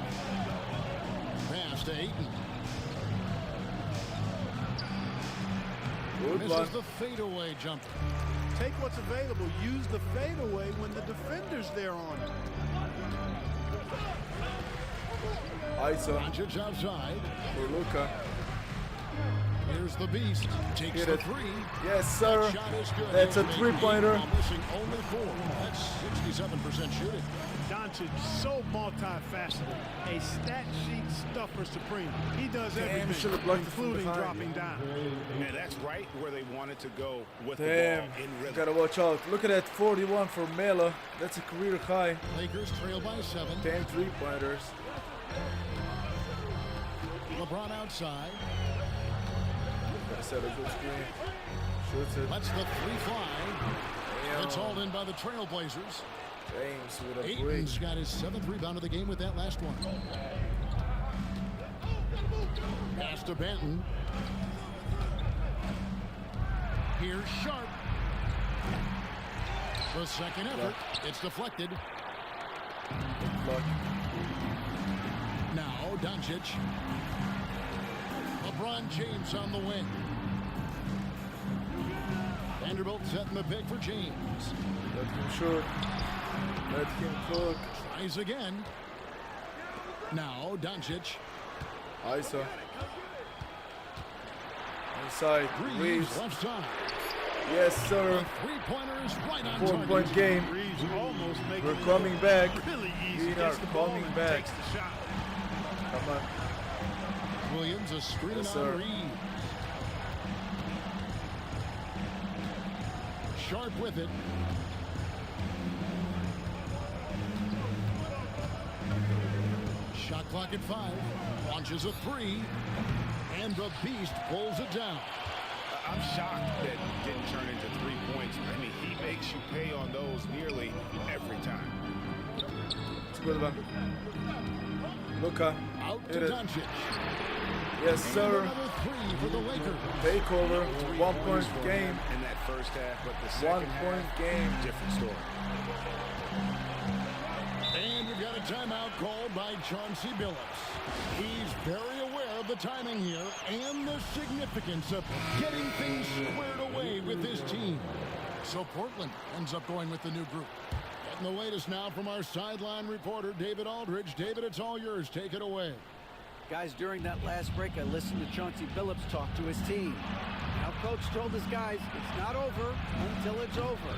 Pass to Ayton. Good Misses one. the fadeaway jumper. Take what's available. Use the fadeaway when the defender's there on it. ISO Doncic outside. for Luka. Here's the Beast. Takes Hit the it. 3. Yes, sir. That shot is good. That's a He's making 3-pointer. eight, while missing only 4. That's 67% shooting. Doncic, so multifaceted. A stat sheet stuffer supreme. He does everything, including dropping down. And that's right where they wanted to go with Damn, the ball in rhythm. gotta watch out. Look at that 41 for Melo. That's a career high. Lakers trail by 7. 10 3-pointers. LeBron outside. Gotta set a good screen. Shoots it. Lets the 3 fly. Damn. It's hauled in by the Trailblazers. James with a Ayton's got his 7th rebound of the game with that last one. Pass to Benton. Here's Sharp. The second effort. It's deflected. Now Doncic. LeBron James on the wing. Vanderbilt setting the pick for James. Let him shoot. Let him cook. Tries again. Now Doncic. Isa. Inside. Reeves. Left side. Yes, sir. 3-pointers right on 4-point game. Reeves almost making We're coming back. really easy. We are Gets the ball coming and back. takes the shot. Come on. Williams a screen Yes, on sir. Reeves. Sharp with it. Shot clock at 5. Launches a 3. And the Beast pulls it down. I'm shocked that didn't turn into 3 points. I mean, he makes you pay on those nearly every time. It's a good one. Luka. Out Hit to it. Doncic. Yes, And sir. another 3 for the Lakers. Takeover. 1-point game. In that first half, but the second 1-point half, game. different story. And we've got a timeout called by Chauncey Billups. He's very aware of the timing here and the significance of getting things squared away with his team. So Portland ends up going with the new group. Getting the latest now from our sideline reporter, David Aldridge. David, it's all yours. Take it away. Guys, during that last break, I listened to Chauncey Billups talk to his team. Now, Coach told his guys it's not over until it's over.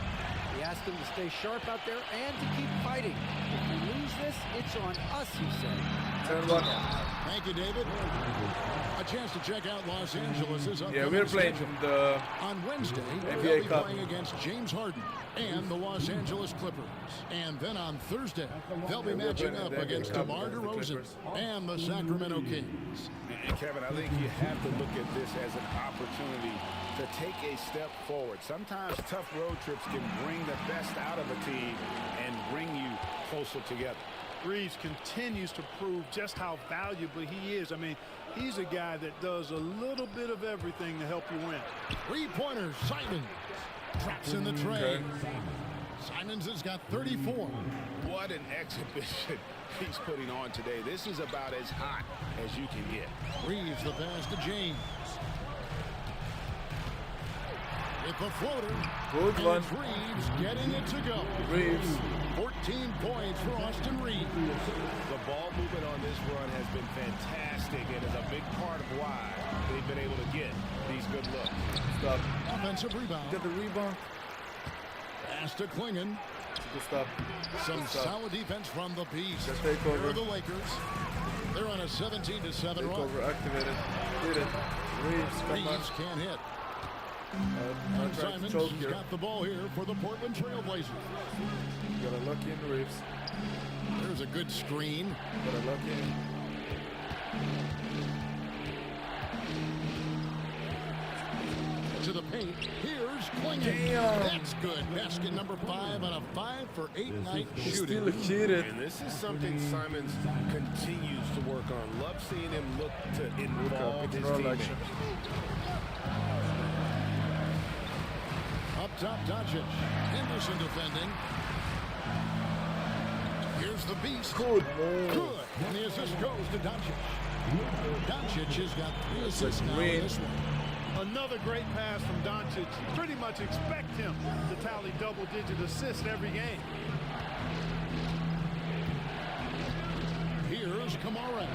He asked them to stay sharp out there and to keep fighting. If we lose this, it's on us, he said. Thank you, David. A chance to check out Los Angeles' upcoming Yeah, we're playing schedule. the On Wednesday, NBA they'll be Cup. playing against James Harden and the Los Angeles Clippers. And then on Thursday, they'll be matching up against DeMar DeRozan and the Sacramento Kings. And Kevin, I think you have to look at this as an opportunity to take a step forward. Sometimes tough road trips can bring the best out of a team and bring you closer together. Reeves continues to prove just how valuable he is. I mean, he's a guy that does a little bit of everything to help you win. 3-pointers, Simons. Drops in the tray. Simons has got 34. What an exhibition he's putting on today. This is about as hot as you can get. Reeves the pass to James. With the floater. Good And one. it's Reeves getting it to go. Reeves. 14 points for Austin Reeves. The ball movement on this run has been fantastic and is a big part of why they've been able to get these good looks. Stop. Offensive rebound. Get the rebound. Pass to Klingon. Good stop. Some Good stop. solid defense from the Beast. Good takeover. Here are the Lakers. They're on a 17-7 run. Takeover activated. Did it. Reeves, come on. Reeves can't hit. I'm And trying to Simons choke has here. got the ball here for the Portland Trailblazers. Gotta lock in Reeves. There's a good screen. Gotta lock in. To the paint. Here's Klingon. Damn. That's good. Basket number 5 on a 5-for-8 night shooting. Still cheated. And this is something Simons continues to work on. Love seeing him look to involve his Control teammates. action. Up top, Doncic. Henderson defending. Here's the Beast. Good move. Good. And the assist goes to Doncic. Doncic has got 3 assists now in this one. Another great pass from Doncic. You pretty much expect him to tally double-digit assists every game. Here's Kamara.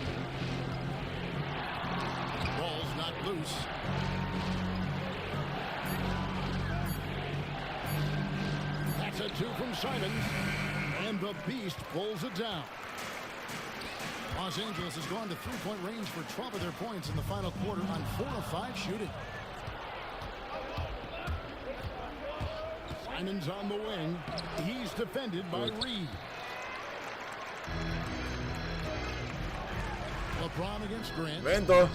Ball's not loose. That's a 2 from Simons. And the Beast pulls it down. Los Angeles has gone to three-point range for 12 of their points in the final quarter on 4 of 5 shooting. Simon's on the wing. He's defended by Reed. LeBron against Grant. Vento.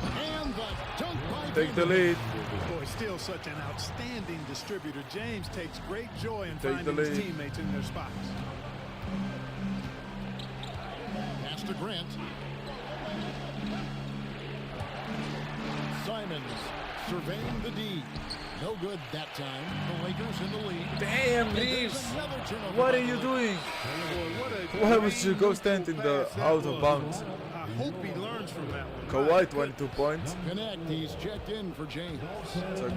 And the dunk by Take the lead. Boy, still such an outstanding distributor. James takes great joy in Take the finding his lead. teammates in their spots. Pass to Grant. Simons surveying the D. No good that time. The Lakers in the lead. Damn, Reeves. What are you doing? Why would you go stand in the out of bounds? I hope he learns from that one. Kawhi 22 points. Connect. He's checked in for James. It's a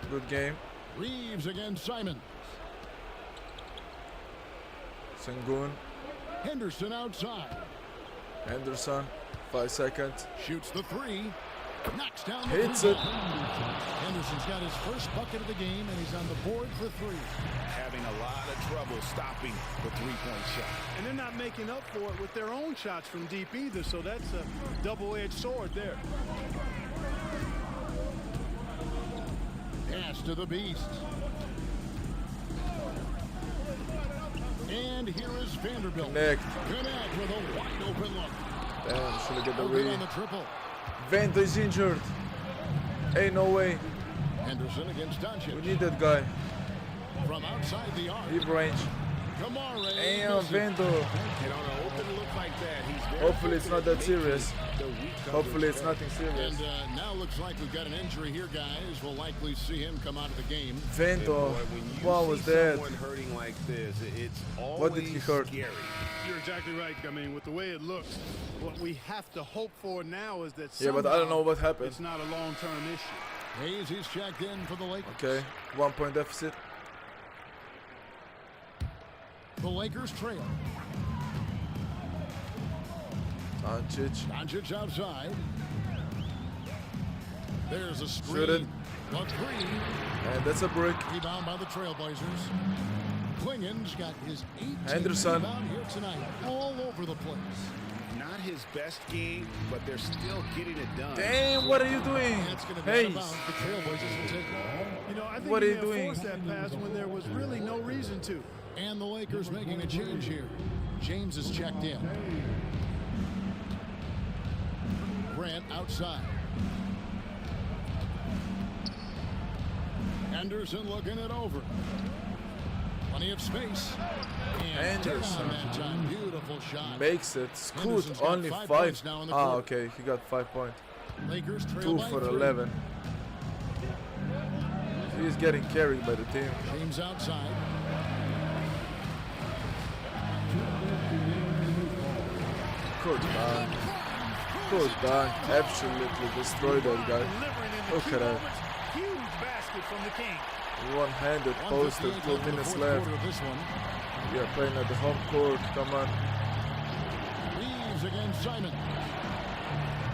good game. Reeves against Simon. Sengun. Henderson outside. Henderson. 5 seconds. Shoots the three. Knocks down the Hits three it. ball. Henderson's got his first bucket of the game, and he's on the board for 3. Having a lot of trouble stopping the three-point shot. And they're not making up for it with their own shots from deep either, so that's a double-edged sword there. Pass to the Beast. And here is Vanderbilt. Connect. Connect with a wide open look. Damn, should have get the No good read. on the triple. Vento is injured. Ain't no way. Henderson against Doncic. We need that guy. From outside the arc. Deep range. Kamara. Damn, misses. Vento. And on an open look like that, he's very Hopefully it's not that making serious. the weak Hopefully it's coverage nothing serious. And now looks like we've got an injury here, guys. We'll likely see him come out of the game. Vento. When you What see was that? someone hurting like this, it's always What did he hurt? scary. You're exactly right. I mean, with the way it looks, what we have to hope for now is that Yeah, but I don't know somehow what happened. it's not a long-term issue. Hayes, he's checked in for the Lakers. Okay, 1 point deficit. The Lakers trail. Doncic outside. There's a screen. Shoot it. A three. And that's a brick. Rebound by the Trailblazers. Klingen's got his 18th Henderson. rebound here tonight. All over the place. Not his best game, but they're still getting it done. Damn, what are you doing? That's going to be Hey, out of bounds. The Trailblazers will take it. You know, I think What are he you doing? forced that pass when there was really no reason to. And the Lakers making a change here. James is checked in. Grant outside. Anderson looking it over. Plenty of space. And Anderson. that time. Beautiful shot. makes it. Scoot Henderson's got only 5 5. points now in the Ah, quarter. okay, he got 5 points. Lakers trail 2 by for 3. 11. He's getting carried by the team. James outside. Good dunk. Good dunk. Absolutely destroyed that guy. Look at that. Huge basket from the King. One-handed poster, 1:58 2 left in the minutes fourth left. quarter of this one. We are playing at the home court. Come on. Reeves against Simon.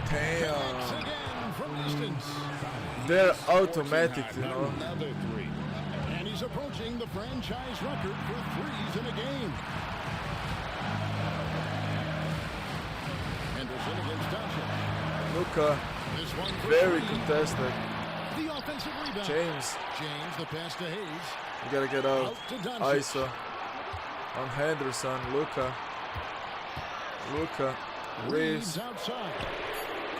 Connects Damn. again from distance. They're automatic, you know. Another three. And he's approaching the franchise record for threes in a game. Henderson against Doncic. Luka, This one for very three. contested. The offensive rebound. James, James, the pass to Hayes. you gotta get out. Out to Doncic. ISO. On Henderson, Luka. Luka. Reeves. outside.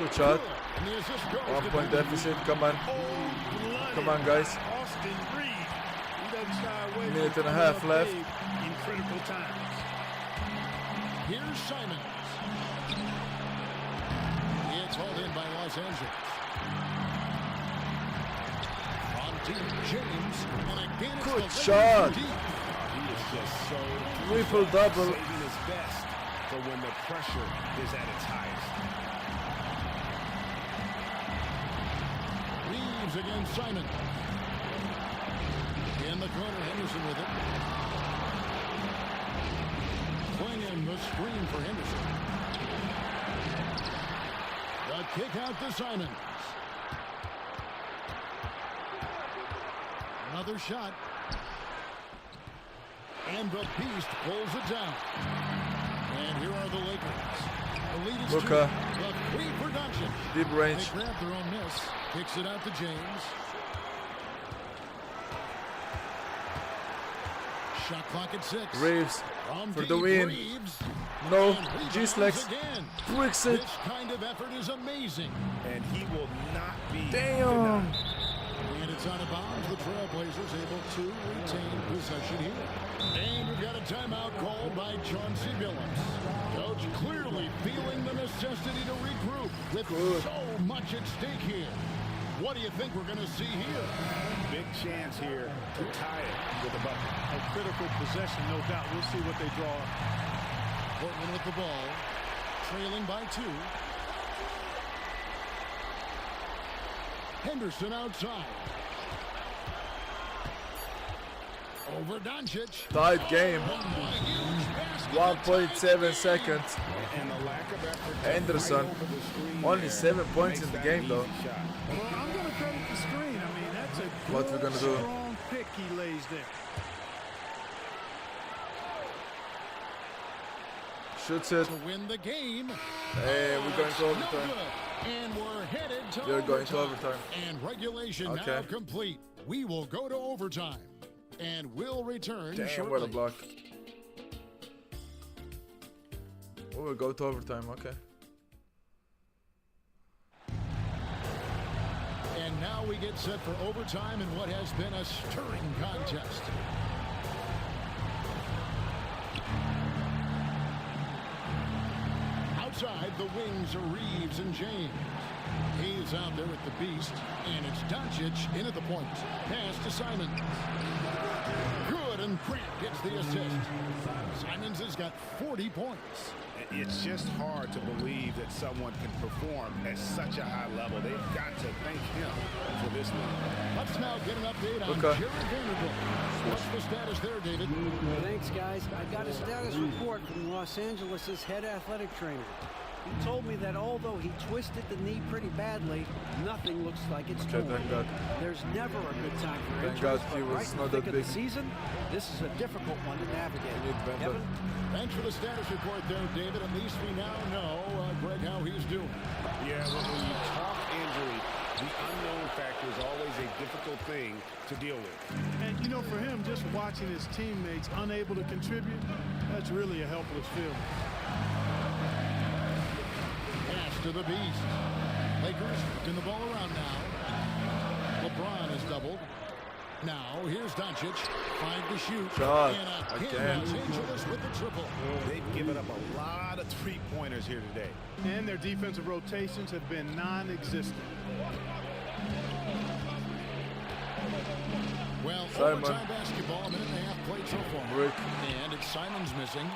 Good shot. And the assist goes 1 to point Doncic. deficit. Come on. Cold-blooded Come on, guys. Austin Reed. He doesn't shy away from Minute and a coming half up left. big in critical times. Here's Simons. It's hauled in by Los Angeles. On team James, and again it's Good the Lakers shot. deep. He is just so Triple double. saving his best for when the pressure is at its highest. Reeves against Simon. In the corner, Henderson with it. Klingen the screen for Henderson. The kick out to Simons. Another shot. And the Beast pulls it down. And here are the Lakers. The lead is Luka. 2. The 3 for Doncic. Deep range. They grab their own miss. Kicks it out to James. Shot clock at 6. Reeves From for deep, the win. Reeves. No. And rebounds GsnaGs again. bricks it. This kind of effort is amazing. And he will not be Damn. denied. And it's out of bounds. The Trailblazers able to retain possession here. And we've got a timeout called by Chauncey Billups. Coach clearly feeling the necessity to regroup with so much at stake here. What do you think we're going to see here? Big chance here to tie it with a bucket. A critical possession, no doubt. We'll see what they draw up. Portland with the ball, trailing by 2. Henderson outside. Over Doncic. Tied game. 1.7 seconds. And the lack of effort. Anderson. Only 7 points in the game though. Well, I'm going to credit the screen. I mean, that's a What we're gonna do? strong pick he lays there. Shoots it. To win the game. Hey, we're going to overtime. And we're headed to We're going to overtime. And regulation now Okay. complete. We will go to overtime. And we'll return Damn, shortly. what a block. We will go to overtime, okay. And now we get set for overtime in what has been a stirring contest. Outside, the wings are Reeves and James. He's out there with the Beast, and it's Doncic in at the point. Pass to Simons. Good, and Grant gets the assist. Simons has got 40 points. It's just hard to believe that someone can perform at such a high level. They've got to thank him for this one. Let's now get an update on Okay. Jared Vanderbilt. What's the status there, David? Thanks, guys. I got a status report from Los Angeles' head athletic trainer. He told me that although he twisted the knee pretty badly, nothing looks like it's Okay, torn. thank God. There's never a good time for Thank injuries, God he but was right in not the that thick big. of the season, this is a difficult one to navigate. We need Van Kevin? Thanks for the status report there, David. At least we now know, Greg, how he's doing. Yeah, when you talk injury, the unknown factor is always a difficult thing to deal with. And, you know, for him, just watching his teammates unable to contribute, that's really a helpless feeling. Pass to the Beast. Lakers working the ball around now. LeBron is doubled. Now, here's Doncic. 5 to shoot. Shot. And Again. Los Angeles with the triple. They've given up a lot of three-pointers here today. And their defensive rotations have been non-existent. Well, Simon. overtime basketball, a minute and a half played so far. Rick. And it's Simons missing.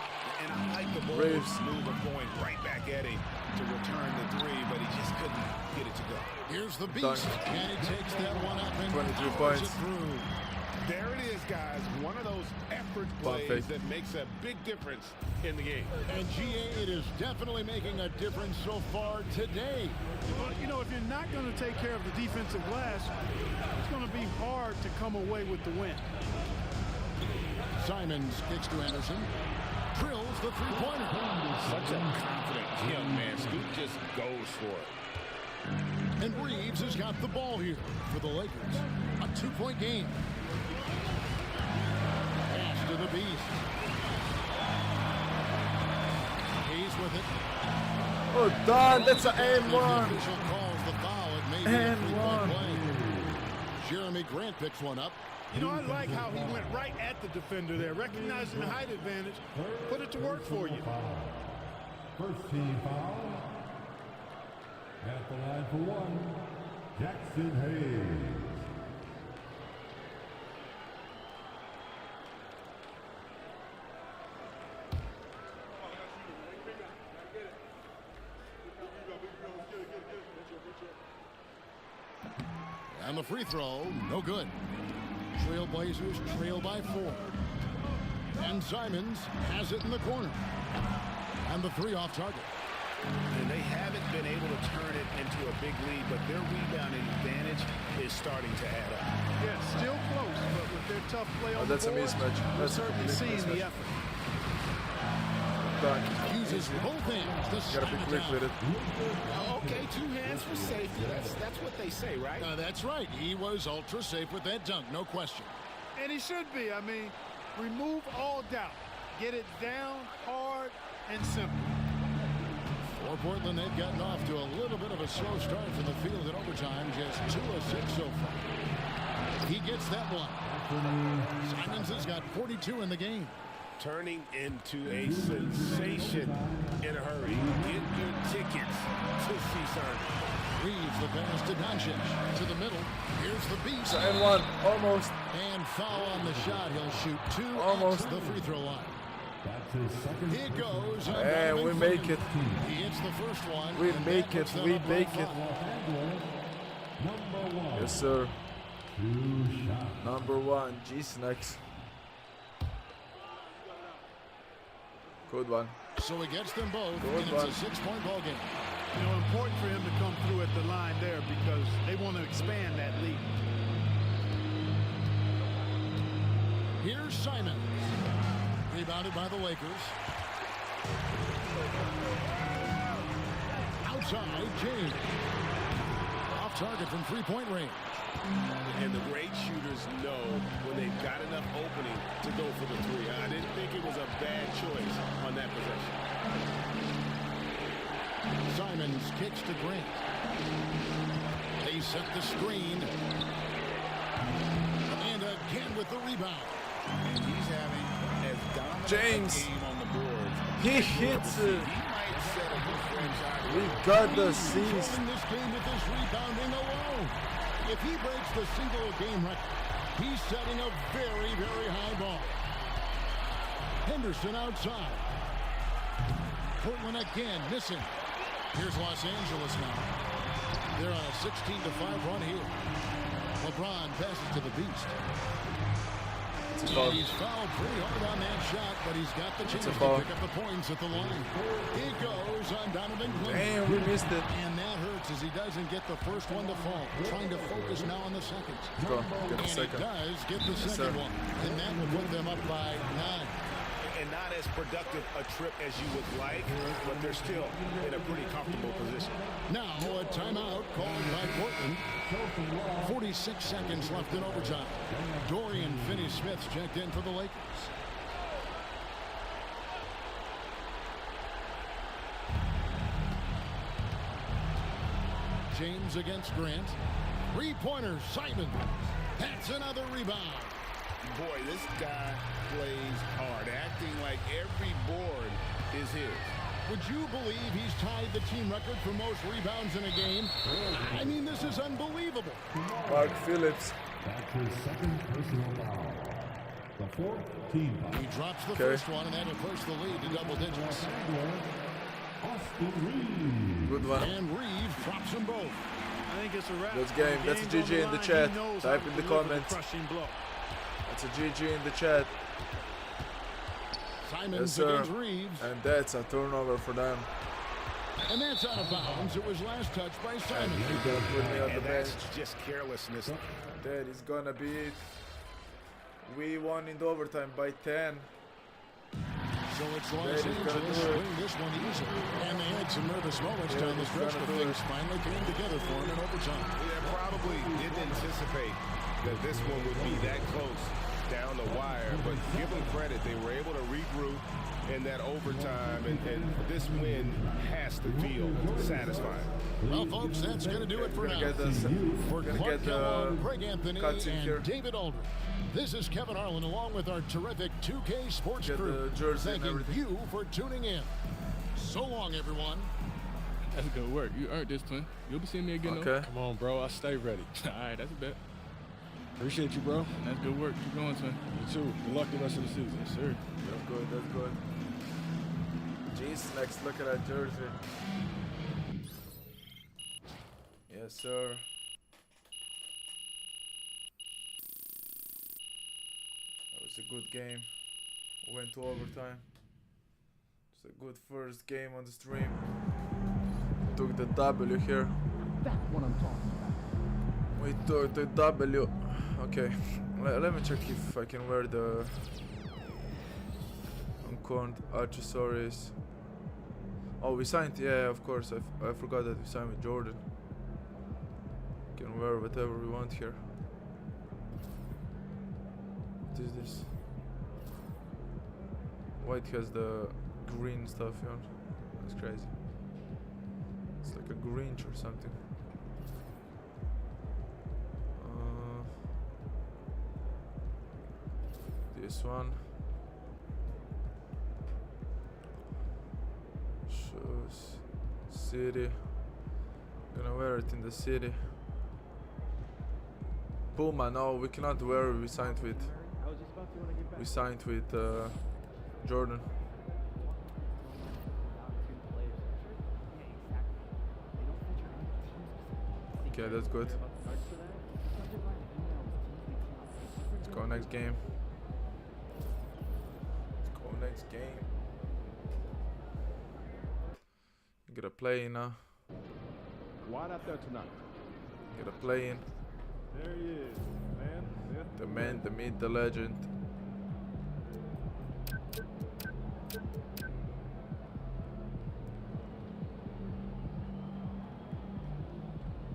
And I like the Reeves. Bulls' move of going right back at him to return the three, but he just couldn't get it to go. Here's the Beast. Dunk. And he takes that one up and 23 powers points. it through. There it is, guys. One of those effort Well, plays fake. that makes a big difference in the game. And GA, it is definitely making a difference so far today. Well, you know, if you're not going to take care of the defensive glass, it's going to be hard to come away with the win. Simons kicks to Anderson. Drills the three-pointer. Such a confident young man. Scoot just goes for it. And Reeves has got the ball here for the Lakers. A 2-point game. Pass to the Beast. He's with it. Oh, done. That's an The M1. official calls the foul. It may be a And 3-point one. play. Jeremy Grant picks one up. You know, I like how he went right at the defender there, recognizing the height advantage. Put it to work for you. First team foul. At the line for one, Jackson Hayes. And the free throw, no good. Trailblazers trail by 4. And Simons has it in the corner. And the 3 off target. And they haven't been able to turn it into a big lead, but their rebounding advantage is starting to add up. Yeah, still close, but with their tough play on that's the a board, mismatch. we're That's a certainly complete seeing mismatch. the effort. Dunk. Uses both hands to Gotta be slam it quick down. with it. Okay, 2 hands for safety. That's what they say, right? That's right. He was ultra safe with that dunk, no question. And he should be. I mean, remove all doubt. Get it down, hard, and simple. For Portland, they've gotten off to a little bit of a slow start from the field in overtime. Just 2 of 6 so far. He gets that one. Simons has got 42 in the game. Turning into a sensation in a hurry. Get your tickets to see Simon. Reeves the pass to Doncic. To the middle. Here's the beast. SZN1. Almost. And foul on the shot. He'll shoot 2 Almost. at the free throw line. Here goes. And we make it. He hits the first one. We and make that it. puts them We up make by it. 5. Yes, sir. Number 1. GsnaGs. Good one. So he gets them both, Good and one. it's a 6-point ball game. You know, important for him to come through at the line there because they want to expand that lead. Here's Simons. Rebounded by the Lakers. Outside, James. Off target from 3-point range. And the great shooters know when they've got enough opening to go for the 3. I didn't think it was a bad choice on that possession. Simons kicks to Grant. They set the screen. And again with the rebound. And he's having as dominant James. a game on the boards. He hits it. He might set a good franchise. We got the He's assist. controlling this game with this rebounding alone. If he breaks the single-game record, he's setting a very, very high bar. Henderson outside. Portland again missing. Here's Los Angeles now. They're on a 16-5 run here. LeBron passes to the Beast. He's fouled pretty hard on that shot, but he's got the chance to pick up the points at the line. He goes on Donovan Clinton. Damn, we missed it. And that hurts as he doesn't get the first one to fall. Trying to focus now on the seconds. Go. Get the And second. he does get the Yes, second sir. one. And that will put them up by 9. And not as productive a trip as you would like, but they're still in a pretty comfortable position. Now a timeout called by Portland. 46 seconds left in overtime. Dorian Finney-Smith checked in for the Lakers. James against Grant. 3-pointer, Simon. That's another rebound. Boy, this guy plays hard, acting like every board is his. Would you believe he's tied the team record for most rebounds in a game? I mean, this is unbelievable. Mark Phillips. That's his second personal foul. The 4th team foul. He drops the first one, and that'll push the lead to double digits. Austin Reeves. Good one. And Reeves drops them both. I think it's a wrap. That's game. The That's a game's on GG in the line. chat. He knows Type how to in the deliver comments. crushing blow. That's a GG in the chat. Simons Yes, sir. against Reeves. And that's a turnover for them. And that's out of bounds. It was last touched by Simons. He's gonna put me on the And bench. that's just carelessness. That is gonna be it. We won in the overtime by 10. So it's That Los is gonna Angeles do it. win this one easily. And they had some nervous moments That down the is stretch, gonna but do things it. finally came together for them in overtime. Yeah, probably didn't anticipate that this one would be that close down the wire, but give them credit. They were able to regroup in that overtime, and this win has to feel satisfying. Well, folks, that's going to do it for now. Get this, For gonna Clark get Kellogg, Greg Anthony, cuts in here. and David Aldridge. This is Kevin Harlan along with our terrific 2K Sports Get crew. the jersey and Thanking everything. you for tuning in. So long, everyone. That's good work. You earned this, twin. You'll be seeing me again, though. Okay. Come on, bro. I stay ready. All right, that's a bet. Appreciate you, bro. That's good work. Keep going, twin. You too. Good luck the rest of the season. Yes, sir. That's good. That's good. GsnaGs, look at that jersey. Yes, sir. That was a good game. We went to overtime. It's a good first game on the stream. took the W here. That's what I'm talking about. We took the W. Okay, let me check if I can wear the uncorned accessories. Oh, we signed. Yeah, of course. I forgot that we signed with Jordan. Can wear whatever we want here. What is this? White has the green stuff on. That's crazy. It's like a Grinch or something. This one. Shoes. City. Gonna wear it in the city. Puma, no, we cannot wear it. We signed with Jordan. Okay, that's good. Let's go next game. Next game. Get a play in now. Wide out there tonight. Get a play in. There he is, man. The man, the myth, the legend.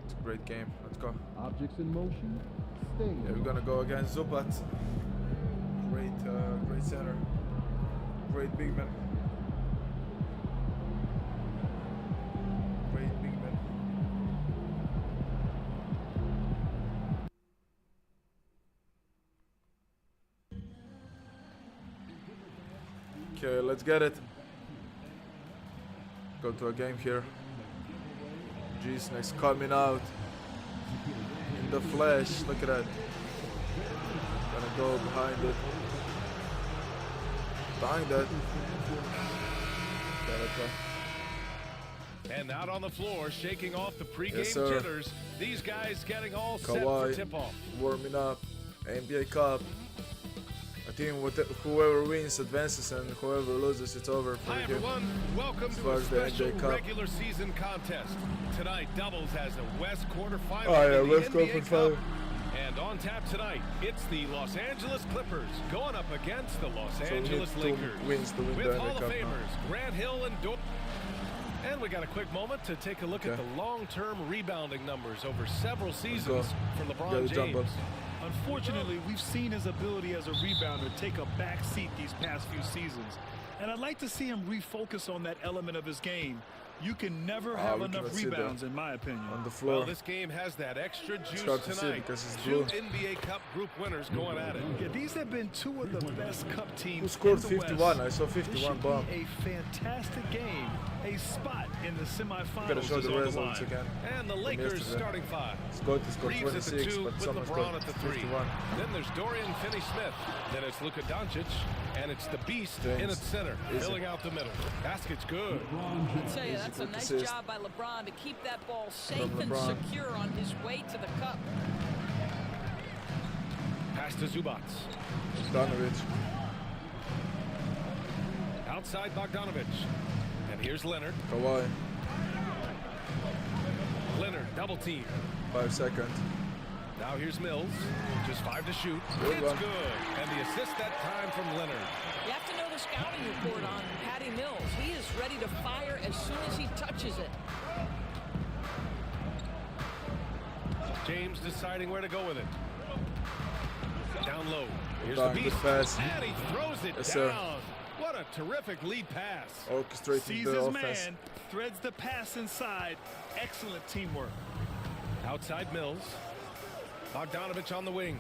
It's a great game. Let's go. Objects in motion. Stay. Yeah, we're gonna go against Zubat. Great center. Great big man. Great big man. Okay, let's get it. Go to a game here. GsnaGs coming out in the flesh. Look at that. Gonna go behind it. Behind that. And out on the floor, shaking off the pregame jitters. These guys getting all set for tip-off. Warming up. NBA Cup. I think whoever wins advances and whoever loses, it's over for Hi him. everyone, welcome to a special regular season contest. Tonight doubles as a West quarterfinal in the NBA Cup. And on tap tonight, it's the Los Angeles Clippers going up against the Los Angeles Lakers. With Hall of Famers Grant Hill and And we got a quick moment to take a look at the long-term rebounding numbers over several seasons for LeBron James. Unfortunately, we've seen his ability as a rebounder take a back seat these past few seasons. And I'd like to see him refocus on that element of his game. You can never have enough rebounds, in my opinion. On the floor. Well, this game has that extra juice tonight. Two NBA Cup group winners going at it. Yeah, these have been two of the best Cup teams. Who scored in the 51? West. I saw 51 bomb. A fantastic game. A spot in the semifinals. Gotta show the results again. And the Lakers starting five. Scott scored Reeves 26, at the 2 but with someone LeBron scored at the 3. 51. Then there's Dorian Finney-Smith. Then it's Luka Doncic, and it's the Beast in its center, filling out the middle. Basket's good. I'll tell you, that's a nice job by LeBron to keep that ball safe and secure on his way to the cup. Pass to Zubac. Bogdanovic. Outside Bogdanovic. And here's Leonard. Kawhi. Leonard, double team. 5 seconds. Now here's Mills. Just 5 to shoot. Good It's one. good. And the assist that time from Leonard. You have to know the scouting report on Patty Mills. He is ready to fire as soon as he touches it. James deciding where to go with it. Down low. Here's Done, the good Beast. pass. And he throws it Yes, down. sir. What a terrific lead pass. Orchestrating Sees the his offense. man, threads the pass inside. Excellent teamwork. Outside Mills. Bogdanovic on the wing.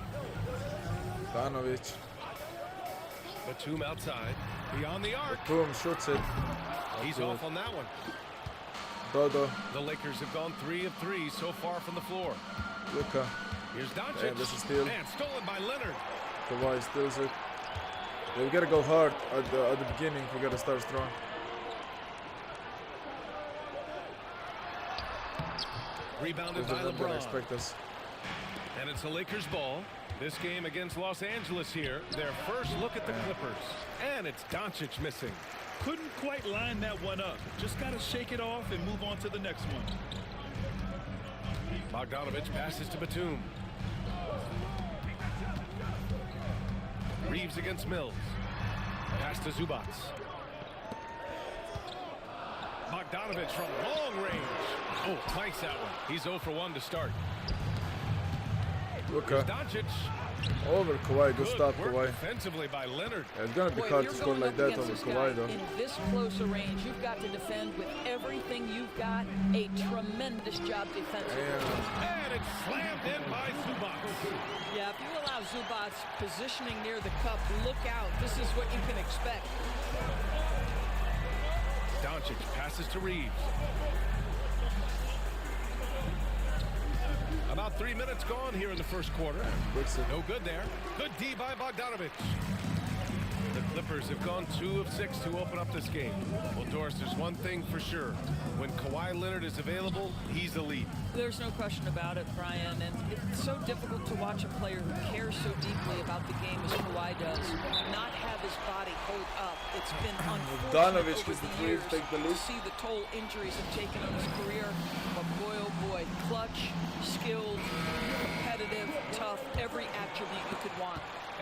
Bogdanovic. Batum outside. Beyond the arc. Boom, shoots it. He's Good. off on that one. Dodo. The Lakers have gone 3 of 3 so far from the floor. Luka. Here's Doncic. And this is steal. Man, stolen by Leonard. Kawhi steals it. Yeah, we gotta go hard at the beginning. We gotta start strong. Rebounded by They're gonna LeBron. expect us. And it's a Lakers ball. This game against Los Angeles here. Their first look at the Clippers. And it's Doncic missing. Couldn't quite line that one up. Just got to shake it off and move on to the next one. Bogdanovich passes to Batum. Reeves against Mills. Pass to Zubac. Bogdanovich from long range. Oh, clanks that one. He's 0 for 1 to start. Luka. Doncic. Over Kawhi. Good stop, Kawhi. Defensively by Leonard. Yeah, it's gonna be hard to score like that over Kawhi, though. In this close a range, you've got to defend with everything you've got. A tremendous job defensively. And it's slammed in by Zubac. Yeah, if you allow Zubac positioning near the cup, look out. This is what you can expect. Doncic passes to Reeves. About 3 minutes gone here in the first quarter. No good there. Good D by Bogdanovich. The Clippers have gone 2 of 6 to open up this game. Well, Doris, there's one thing for sure. When Kawhi Leonard is available, he's elite. There's no question about it, Brian. And it's so difficult to watch a player who cares so deeply about the game as Kawhi does not have his body hold up. It's been unfortunate over the years to see the toll injuries have taken on his career. But boy, oh boy, clutch, skilled, competitive, tough, every attribute you could want.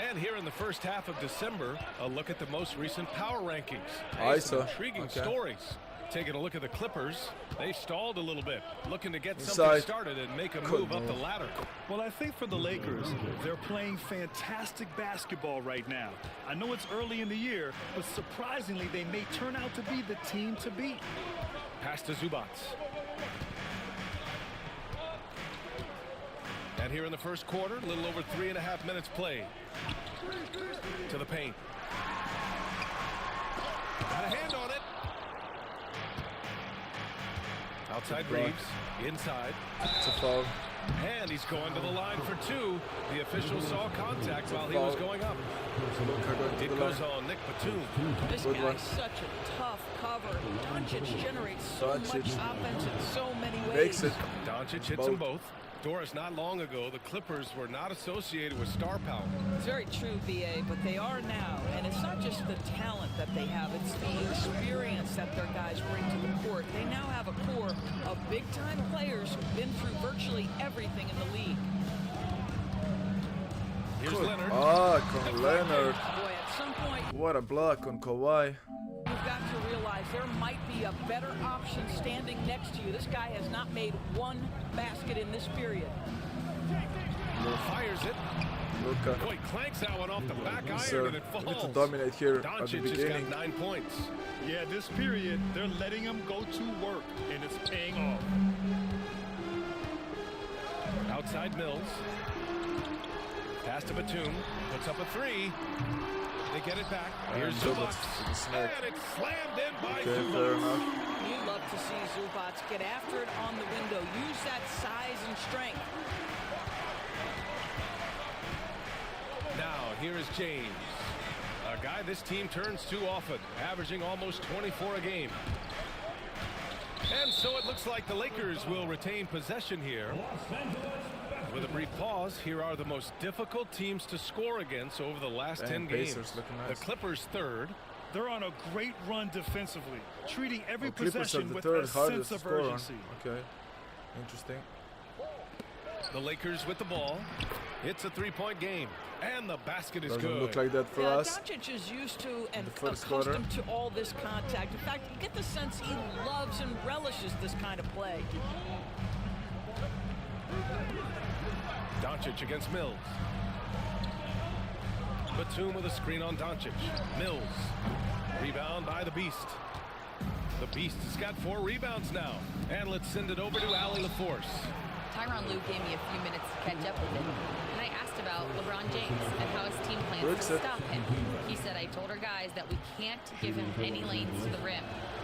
And here in the first half of December, a look at the most recent power rankings. Some intriguing stories. Taking a look at the Clippers, they stalled a little bit, looking to get something started and make a move up the ladder. Well, I think for the Lakers, they're playing fantastic basketball right now. I know it's early in the year, but surprisingly, they may turn out to be the team to beat. Pass to Zubac. And here in the first quarter, a little over 3.5 minutes played. To the paint. Got a hand on it. Outside Reeves, inside. It's a foul. And he's going to the line for 2. The official saw contact while he was going up. It goes on Nick Batum. This guy's such a tough cover. Doncic generates so much offense in so many ways. Makes it. Doncic hits them both. Doris, not long ago, the Clippers were not associated with star power. It's very true, BA, but they are now. And it's not just the talent that they have, it's the experience that their guys bring to the court. They now have a core of big-time players who've been through virtually everything in the league. Here's Leonard. Leonard. Boy, at some point, what a block on Kawhi. You've got to realize there might be a better option standing next to you. This guy has not made one basket in this period. Fires it. Luka. Boy, clanks that one off the back iron and it falls. Need to dominate here Doncic at the beginning. has got 9 points. Yeah, this period, they're letting him go to work, and it's paying off. Outside Mills. Pass to Batum. Puts up a 3. They get it back. Here's Zubac. And it's slammed in by Zubac. You love to see Zubac get after it on the window. Use that size and strength. Now, here is James. A guy this team turns to often, averaging almost 24 a game. And so it looks like the Lakers will retain possession here. With a brief pause, here are the most difficult teams to score against over the last 10 games. The Clippers third. They're on a great run defensively, treating every possession with a sense of urgency. Okay, interesting. The Lakers with the ball. It's a 3-point game, and the basket is Doesn't good. look like that for us. Doncic is used to and accustomed to all this contact. In fact, you get the sense he loves and relishes this kind of play. Doncic against Mills. Batum with a screen on Doncic. Mills. Rebound by the Beast. The Beast has got 4 rebounds now. And let's send it over to Allie LaForce. Tyronn Lue gave me a few minutes to catch up with him. And I asked about LeBron James and how his team plans to stop him. He said, I told our guys that we can't give him any lanes to the rim.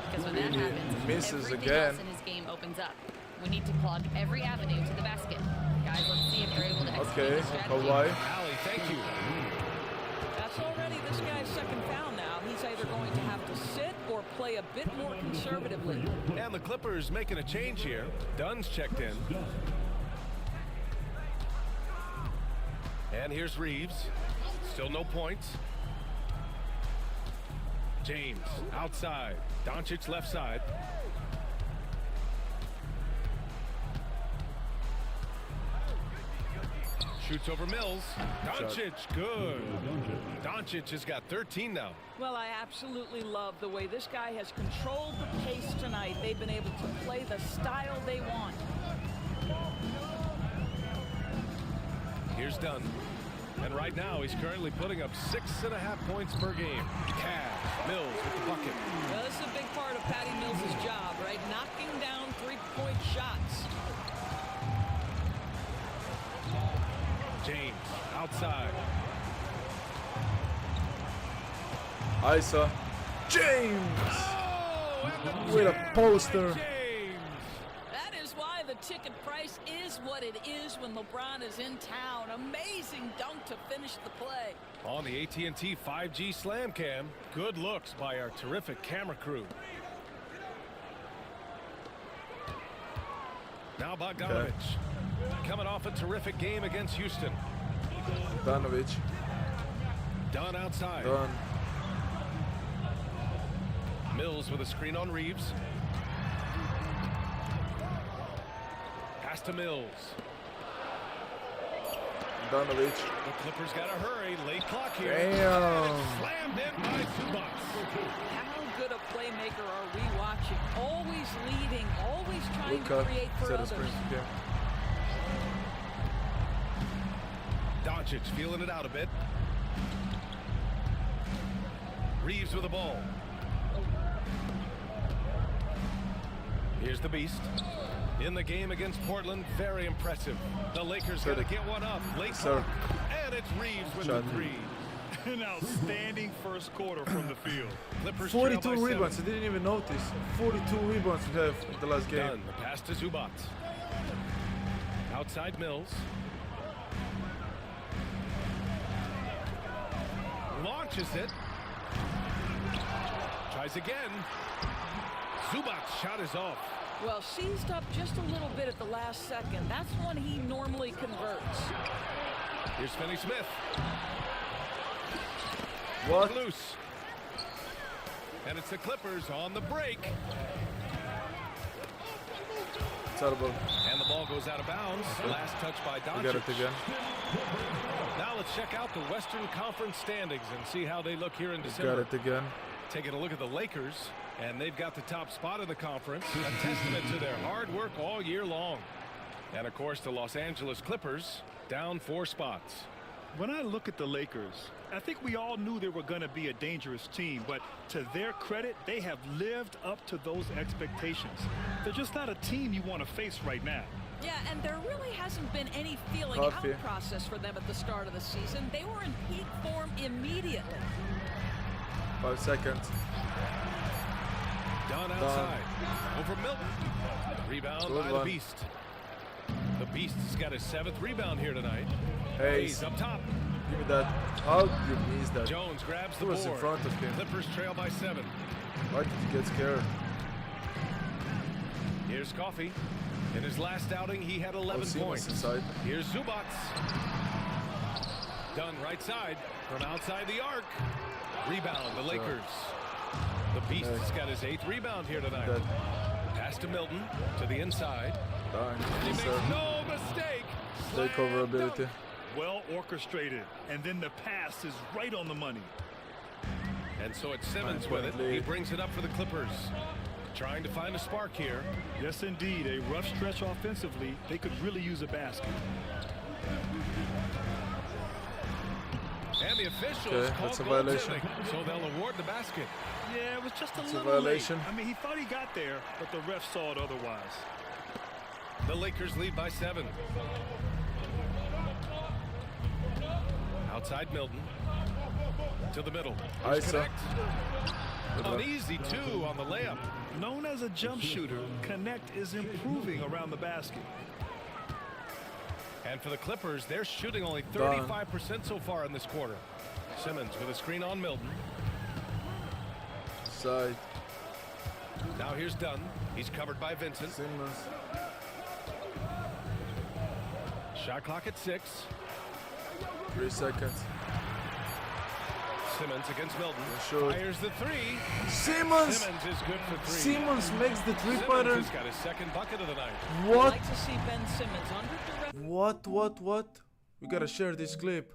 Because when that happens, everything else in his game opens up. We need to plug every avenue to the basket. Guys, let's see if they're able to execute this strategy. Allie, thank you. That's already this guy's second foul now. He's either going to have to sit or play a bit more conservatively. And the Clippers making a change here. Dunn's checked in. And here's Reeves. Still no points. James outside. Doncic left side. Shoots over Mills. Doncic, good. Doncic has got 13 now. Well, I absolutely love the way this guy has controlled the pace tonight. They've been able to play the style they want. Here's Dunn. And right now, he's currently putting up 6.5 points per game. Cavs, Mills with the bucket. Well, this is a big part of Patty Mills' job, right? Knocking down three-point shots. James outside. Isa. James! With a poster. That is why the ticket price is what it is when LeBron is in town. Amazing dunk to finish the play. On the AT&T 5G Slam Cam, good looks by our terrific camera crew. Now Bogdanovich. Coming off a terrific game against Houston. Bogdanovich. Dunn outside. Dunn. Mills with a screen on Reeves. Pass to Mills. Bogdanovich. The Clippers got to hurry. Late clock here. Damn. Slammed in by Zubac. How good a playmaker are we watching? Always leading, always trying to create for others. Doncic feeling it out a bit. Reeves with the ball. Here's the Beast. In the game against Portland, very impressive. The Lakers got to get one up. Late clock. And it's Reeves with the three. An outstanding first quarter from the field. Clippers 42 rebounds. I didn't even notice. 42 rebounds we have in the last game. Done. The pass to Zubac. Outside Mills. Launches it. Tries again. Zubac's shot is off. Well, seized up just a little bit at the last second. That's when he normally converts. Here's Finney-Smith. What? Loose. And it's the Clippers on the break. Terrible. And the ball goes out of bounds. Last touch by Doncic. We got it again. Now let's check out the Western Conference standings and see how they look here in December. Got it again. Taking a look at the Lakers, and they've got the top spot in the conference, a testament to their hard work all year long. And of course, the Los Angeles Clippers down 4 spots. When I look at the Lakers, I think we all knew they were going to be a dangerous team, but to their credit, they have lived up to those expectations. They're just not a team you want to face right now. Yeah, and there really hasn't been any feeling out process for them at the start of the season. They were in peak form immediately. 5 seconds. Dunn outside. Over Milton. Rebound by the Beast. The Beast has got his 7th rebound here tonight. Hey, he's up top. Give me that. How did you miss that? Jones grabs the board. He was in front of him. Clippers trail by 7. Why did he get scared? Here's Coffey. In his last outing, he had 11 points. Inside. Here's Zubac. Dunn right side from outside the arc. Rebound, the Lakers. The Beast has got his 8th rebound here tonight. Pass to Milton to the inside. He makes no mistake. Takeover ability. Well orchestrated, and then the pass is right on the money. And so it's Simmons with it. He brings it up for the Clippers. Trying to find a spark here. Yes, indeed. A rough stretch offensively. They could really use a basket. And the officials called a violation. So they'll award the basket. Yeah, it was just a little violation. late. I mean, he thought he got there, but the ref saw it otherwise. The Lakers lead by 7. Outside Milton. To the middle. Isa. An easy 2 on the layup. Known as a jump shooter, Connect is improving around the basket. And for the Clippers, they're shooting only 35% so far in this quarter. Simmons with a screen on Milton. Side. Now here's Dunn. He's covered by Vincent. Simmons. Shot clock at 6. 3 seconds. Simmons against Milton. Sure. Fires the three. Simmons! Simmons is good for three. Simmons makes the three-pointer. Simmons has got his second bucket of the night. What? I'd like to see Ben Simmons under direct. What? We gotta share this clip.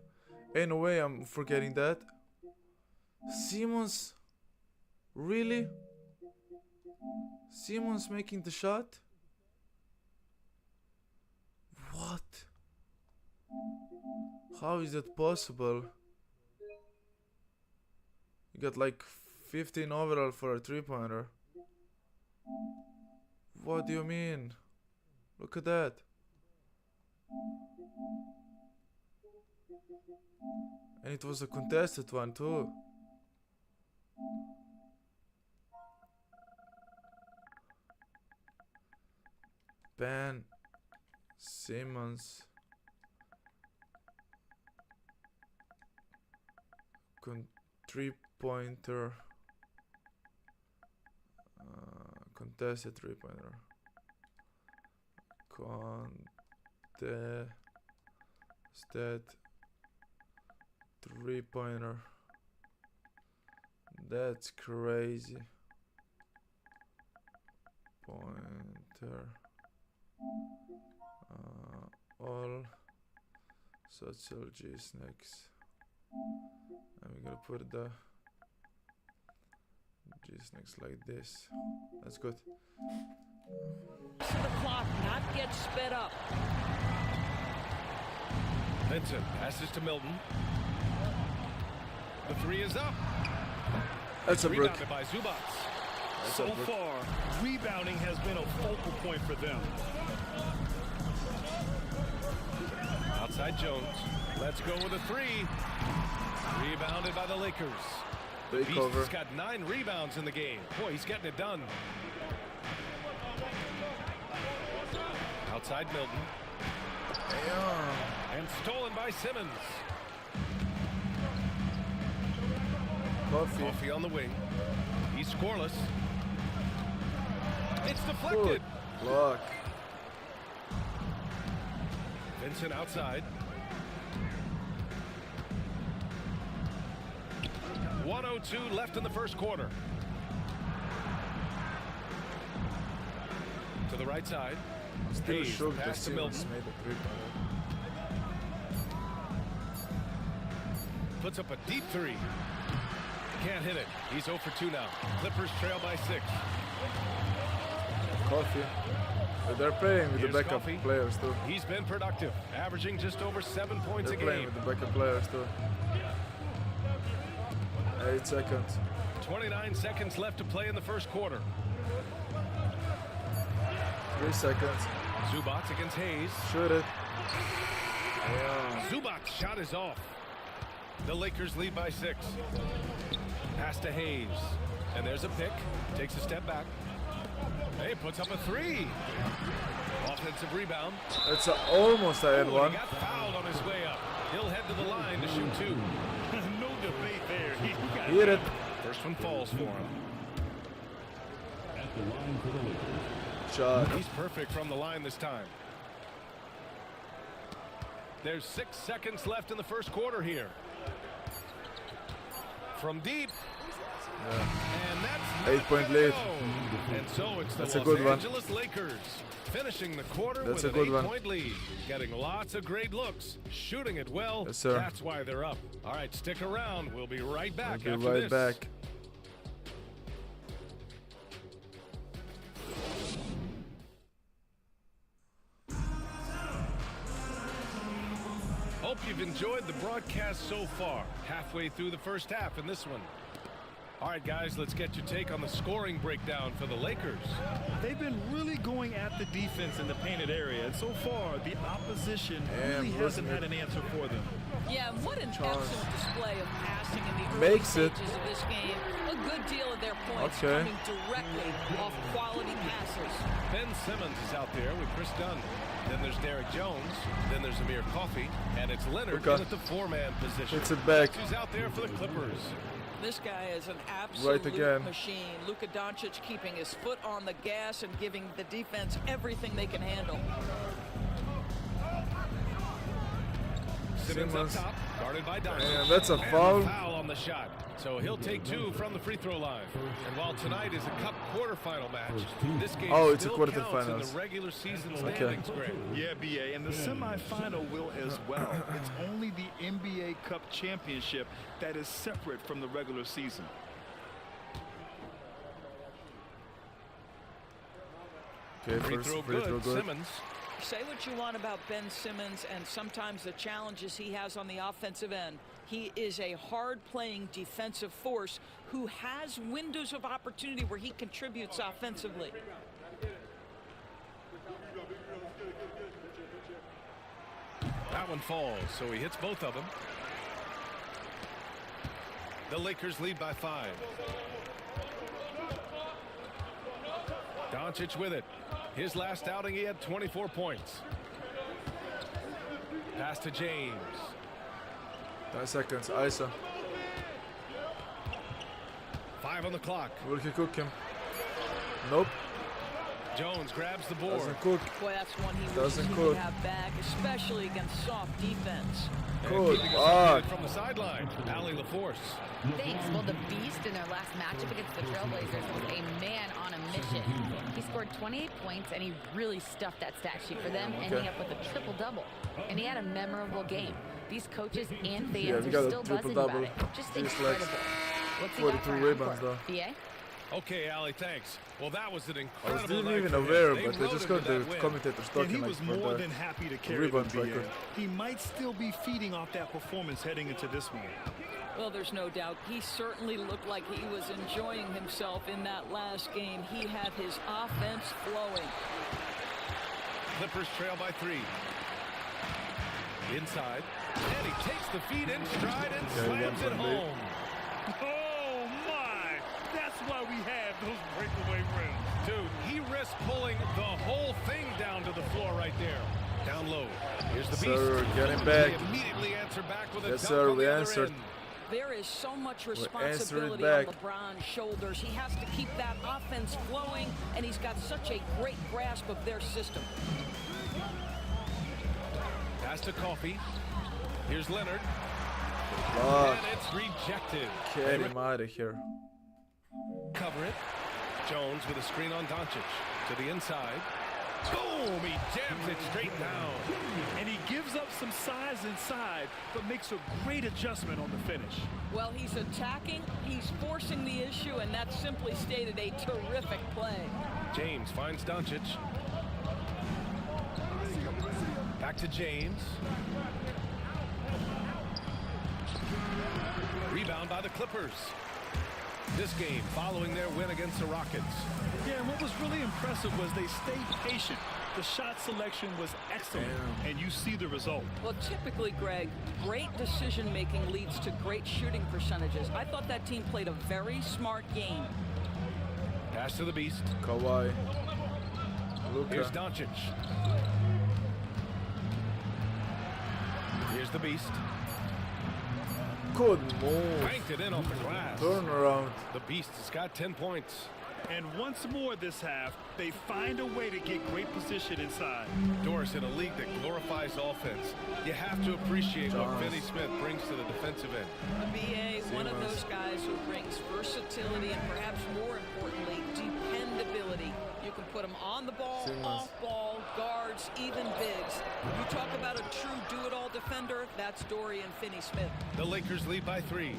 Ain't no way I'm forgetting that. Simmons? Really? Simmons making the shot? What? How is that possible? You got like 15 overall for a three-pointer. What do you mean? Look at that. And it was a contested one too. Ben Simmons three-pointer, contested three-pointer, contested three-pointer. That's crazy. Pointer. All social GsnaGs. And we're gonna put the GsnaGs like this. That's good. To the clock, not get sped up. Vincent passes to Milton. The three is up. That's a brick. Rebounded by Zubats. So far, rebounding has been a focal point for them. Outside Jones. Let's go with a three. Rebounded by the Lakers. They Beast cover. has got 9 rebounds in the game. Boy, he's getting it done. Outside Milton. And stolen by Simmons. Coffee on the wing. He's scoreless. It's deflected. Good block. Vincent outside. 1:02 left in the first quarter. To the right side. Still Hayes shocked that pass to Milton. Simmons made a three-pointer. Puts up a deep three. Can't hit it. He's 0 for 2 now. Clippers trail by 6. Coffee. But they're playing with Here's the backup Coffee. players too. He's been productive, averaging just over 7 points They're a playing game. with the backup players too. 8 seconds. 29 seconds left to play in the first quarter. 3 seconds. Zubats against Hayes. Shoot it. Zubats' shot is off. The Lakers lead by 6. Pass to Hayes. And there's a pick. Takes a step back. Hey, puts up a 3. Offensive rebound. It's almost a He N1. got fouled on his way up. He'll head to the line to shoot 2. No debate there. He got Hit it. First one falls for him. At the line for the Lakers. Shot. He's perfect from the line this time. There's 6 seconds left in the first quarter here. From deep. And that's 8-point lead. And so it's the That's a Los good one. Angeles Lakers finishing the quarter That's with a an good one. 8-point lead. Getting lots of great looks, shooting it well. Yes, sir. That's why they're up. All right, stick around. We'll be right back We'll be after right this. back. Hope you've enjoyed the broadcast so far. Halfway through the first half in this one. All right, guys, let's get your take on the scoring breakdown for the Lakers. They've been really going at the defense in the painted area, and so far the opposition really And hasn't listen had an answer for them. Yeah, what an excellent display of passing in the early Makes it. stages of this game. A good deal of their points Okay. coming directly off quality passes. Ben Simmons is out there with Chris Dunn. Then there's Derek Jones. Then there's Amir Coffey. And it's Leonard Okay. in at the 4-man position. It's it back. Who's out there for the Clippers? This guy is an absolute again. machine. Luka Doncic keeping his foot on the gas and giving the defense everything they can handle. Simmons up top, guarded by Doncic. And that's a foul. And a foul on the shot. So he'll take 2 from the free throw line. And while tonight is a cup quarterfinal match, this game still counts in the regular season standings, Greg. Yeah, BA, and the semifinal will as well. It's only the NBA Cup championship that is separate from the regular season. Okay, free first throw free throw good. Simmons. Say what you want about Ben Simmons and sometimes the challenges he has on the offensive end. He is a hard-playing defensive force who has windows of opportunity where he contributes offensively. That one falls, so he hits both of them. The Lakers lead by 5. Doncic with it. His last outing, he had 24 points. Pass to James. 10 seconds, Isa. 5 on the clock. Will he cook him? Nope. Jones grabs the board. Doesn't cook. Boy, that's one he wishes he could have back, especially against soft defense. Good. From the sideline, Allie LaForce. Thanks. Well, the Beast in their last matchup against the Trailblazers was a man on a mission. He scored 28 points, and he really stuffed that stat sheet for them, ending up with a triple-double. And he had a memorable game. These coaches and fans are still buzzing about it. Just incredible. What's he got for rebounds, though. BA? Okay, Allie, thanks. Well, that was an I incredible wasn't even night for aware, him. but they just got the commentators And talking he like was more than happy to carry the rebound BA. record. He might still be feeding off that performance heading into this one. Well, there's no doubt. He certainly looked like he was enjoying himself in that last game. He had his offense flowing. Clippers trail by 3. Inside. And he takes the feed in stride and slams it home. Oh, my! That's why we have those breakaway rims. Dude, he risked pulling the whole thing down to the floor right there. Down low. Here's the Beast. Sir, get him back. They immediately answer back with a Yes, dunk sir, on we the other answered. end. There is so much answer it responsibility back. on LeBron's shoulders. He has to keep that offense flowing, and he's got such a great grasp of their system. Pass to Coffee. Here's Leonard. Fuck. And it's rejected. Get him out of here. Cover it. Jones with a screen on Doncic. To the inside. Boom! He jams it straight down. And he gives up some size inside, but makes a great adjustment on the finish. Well, he's attacking, he's forcing the issue, and that simply stated a terrific play. James finds Doncic. Back to James. Rebound by the Clippers. This game following their win against the Rockets. Yeah, and what was really impressive was they stayed patient. The shot selection was excellent, and you see the result. Well, typically, Greg, great decision-making leads to great shooting percentages. I thought that team played a very smart game. Pass to the Beast. Kawhi. Luka. Here's Doncic. Here's the Beast. Good move. Banked it in off the glass. Turnaround. The Beast has got 10 points. And once more this half, they find a way to get great position inside. Doris, in a league that glorifies offense, you have to appreciate what Finney Smith brings to the defensive end. The BA, one of those guys who brings versatility and perhaps more importantly, dependability. You can put him on the ball, off ball, guards, even bigs. You talk about a true do-it-all defender, that's Dorian Finney-Smith. The Lakers lead by 3.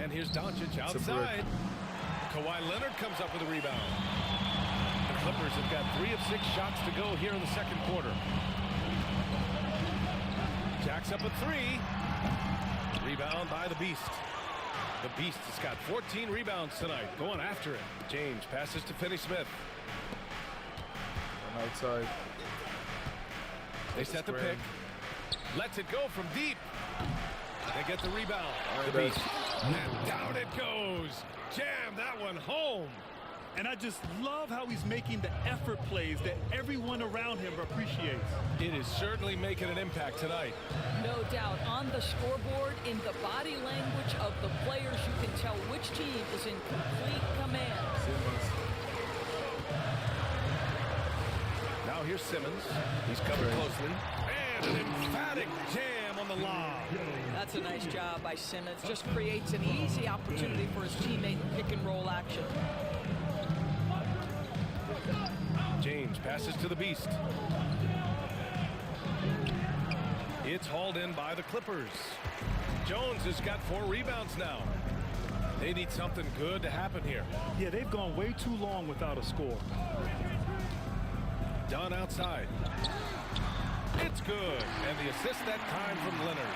And here's Doncic outside. Kawhi Leonard comes up with a rebound. The Clippers have got 3 of 6 shots to go here in the second quarter. Jacks up a 3. Rebound by the Beast. The Beast has got 14 rebounds tonight, going after it. James passes to Finney-Smith. I'm outside. They set the pick. Lets it go from deep. They get the rebound. The Beast. And down it goes. Jam that one home. And I just love how he's making the effort plays that everyone around him appreciates. It is certainly making an impact tonight. No doubt. On the scoreboard, in the body language of the players, you can tell which team is in complete command. Now here's Simmons. He's covered closely. And an emphatic jam on the lob. That's a nice job by Simmons. Just creates an easy opportunity for his teammate in pick and roll action. James passes to the Beast. It's hauled in by the Clippers. Jones has got 4 rebounds now. They need something good to happen here. Yeah, they've gone way too long without a score. Dunn outside. It's good. And the assist that time from Leonard.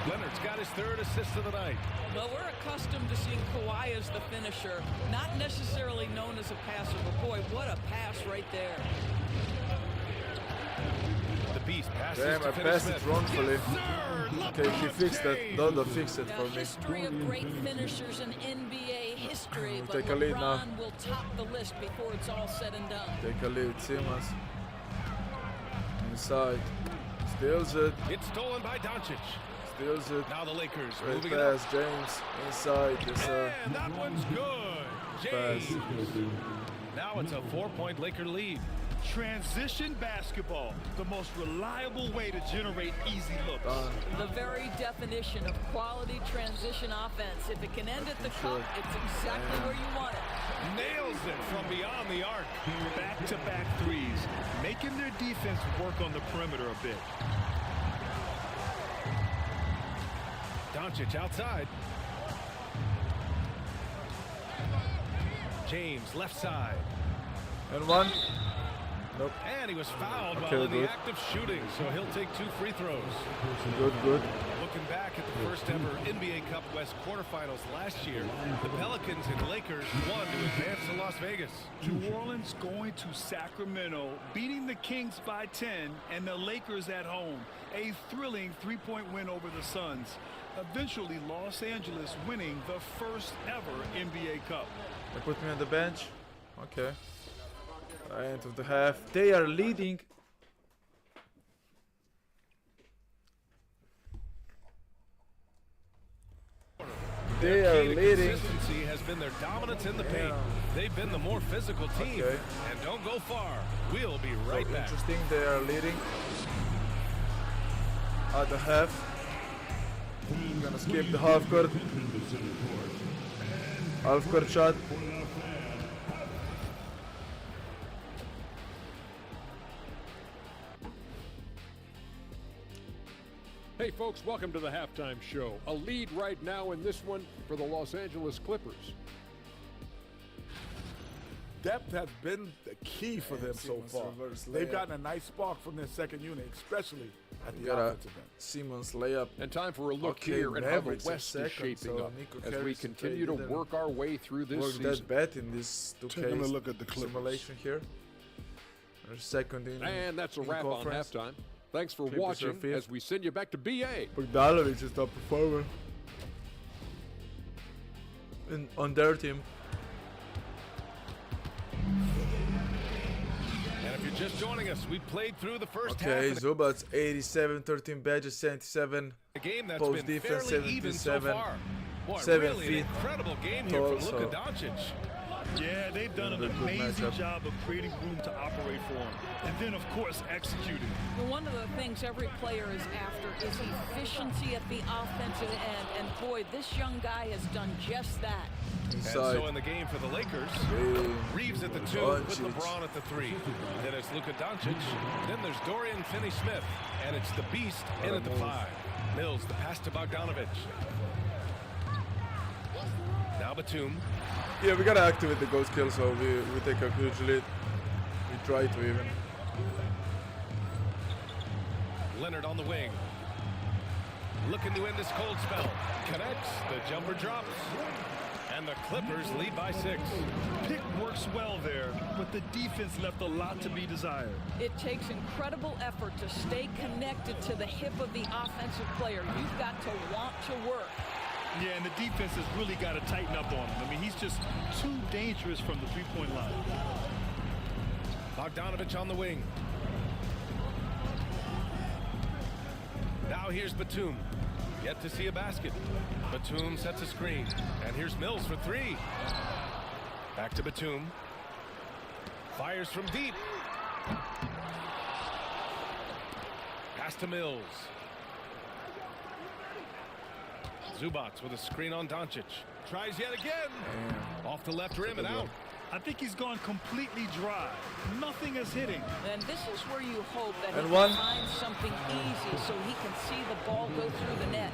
Leonard's got his 3rd assist of the night. Well, we're accustomed to seeing Kawhi as the finisher, not necessarily known as a passer, but boy, what a pass right there. The Beast passes Damn, to I passed Smith. it wrongfully. Yes, Okay, he fixed that. Dodo fixed it for me. History of great finishers in NBA history, We'll but take a lead now. LeBron will top the list before it's all said and done. Take a lead, Simmons. Inside. Steals it. It's stolen by Doncic. Steals it. Now the Lakers Great moving it up. pass, James. Inside. Yes, sir. And that one's good. Pass. James. Now it's a 4-point Laker lead. Transition basketball, the most reliable way to generate easy looks. The very definition of quality transition offense. If it can end at the cup, it's exactly where you want it. Nails it from beyond the arc. Back-to-back threes, making their defense work on the perimeter a bit. Doncic outside. James left side. And one. Nope. And he was fouled Okay, while in the good. act of shooting, so he'll take 2 free throws. Good, good. Looking back at the first ever NBA Cup West quarterfinals last year, the Pelicans and Lakers won to advance to Las Vegas. New Orleans going to Sacramento, beating the Kings by 10, and the Lakers at home. A thrilling 3-point win over the Suns. Eventually, Los Angeles winning the first ever NBA Cup. They put me on the bench. Okay. End of the half. They are leading. They are leading. Consistency has been their dominance in the paint. They've been the more physical team. Okay. And don't go far. We'll be right back. Interesting. They are leading at the half. I'm gonna skip the half court. Half court shot. Hey folks, welcome to the halftime show. A lead right now in this one for the Los Angeles Clippers. Depth has been the key for them so far. They've gotten a nice spark from their second unit, especially at the offensive end. Simmons layup. And time for a look here at how the West is shaping up as we continue to work our way through this season. That bet in this 2K Taking a look at the Clippers. simulation here. They're second in. And that's a in wrap on conference. halftime. Thanks for Clippers are watching fifth. as we send you back to BA. Bogdanovic is top performer on their team. And if you're just joining us, we played through the first half. Okay, of the Zubats 87, 13 badges, 77. game that's Post been defense fairly even so 77. far. Boy, 7 really an feet incredible game here tall, from Luka so- Doncic. Yeah, they've done an Good amazing matchup. job of creating room to operate for him. And then, of course, executing. Well, one of the things every player is after is efficiency at the offensive end. And boy, this young guy has done just that. And so in the game for the Lakers, Reeves at the 2 with Doncic. LeBron at the 3. Then it's Luka Doncic. Then there's Dorian Finney-Smith. And it's the Beast in at the 5. Mills, the pass to Bogdanovic. Now Batum. Yeah, we gotta activate the ghost kill, so we take a huge lead. We try to even. Leonard on the wing. Looking to end this cold spell. Connects. The jumper drops. And the Clippers lead by 6. Pick works well there, but the defense left a lot to be desired. It takes incredible effort to stay connected to the hip of the offensive player. You've got to want to work. Yeah, and the defense has really got to tighten up on him. I mean, he's just too dangerous from the three-point line. Bogdanovic on the wing. Now here's Batum. Yet to see a basket. Batum sets a screen. And here's Mills for 3. Back to Batum. Fires from deep. Pass to Mills. Zubats with a screen on Doncic. Tries yet again. Off the left rim and out. I think he's gone completely dry. Nothing is hitting. And this is where you hope that And he one. can find something easy so he can see the ball go through the net.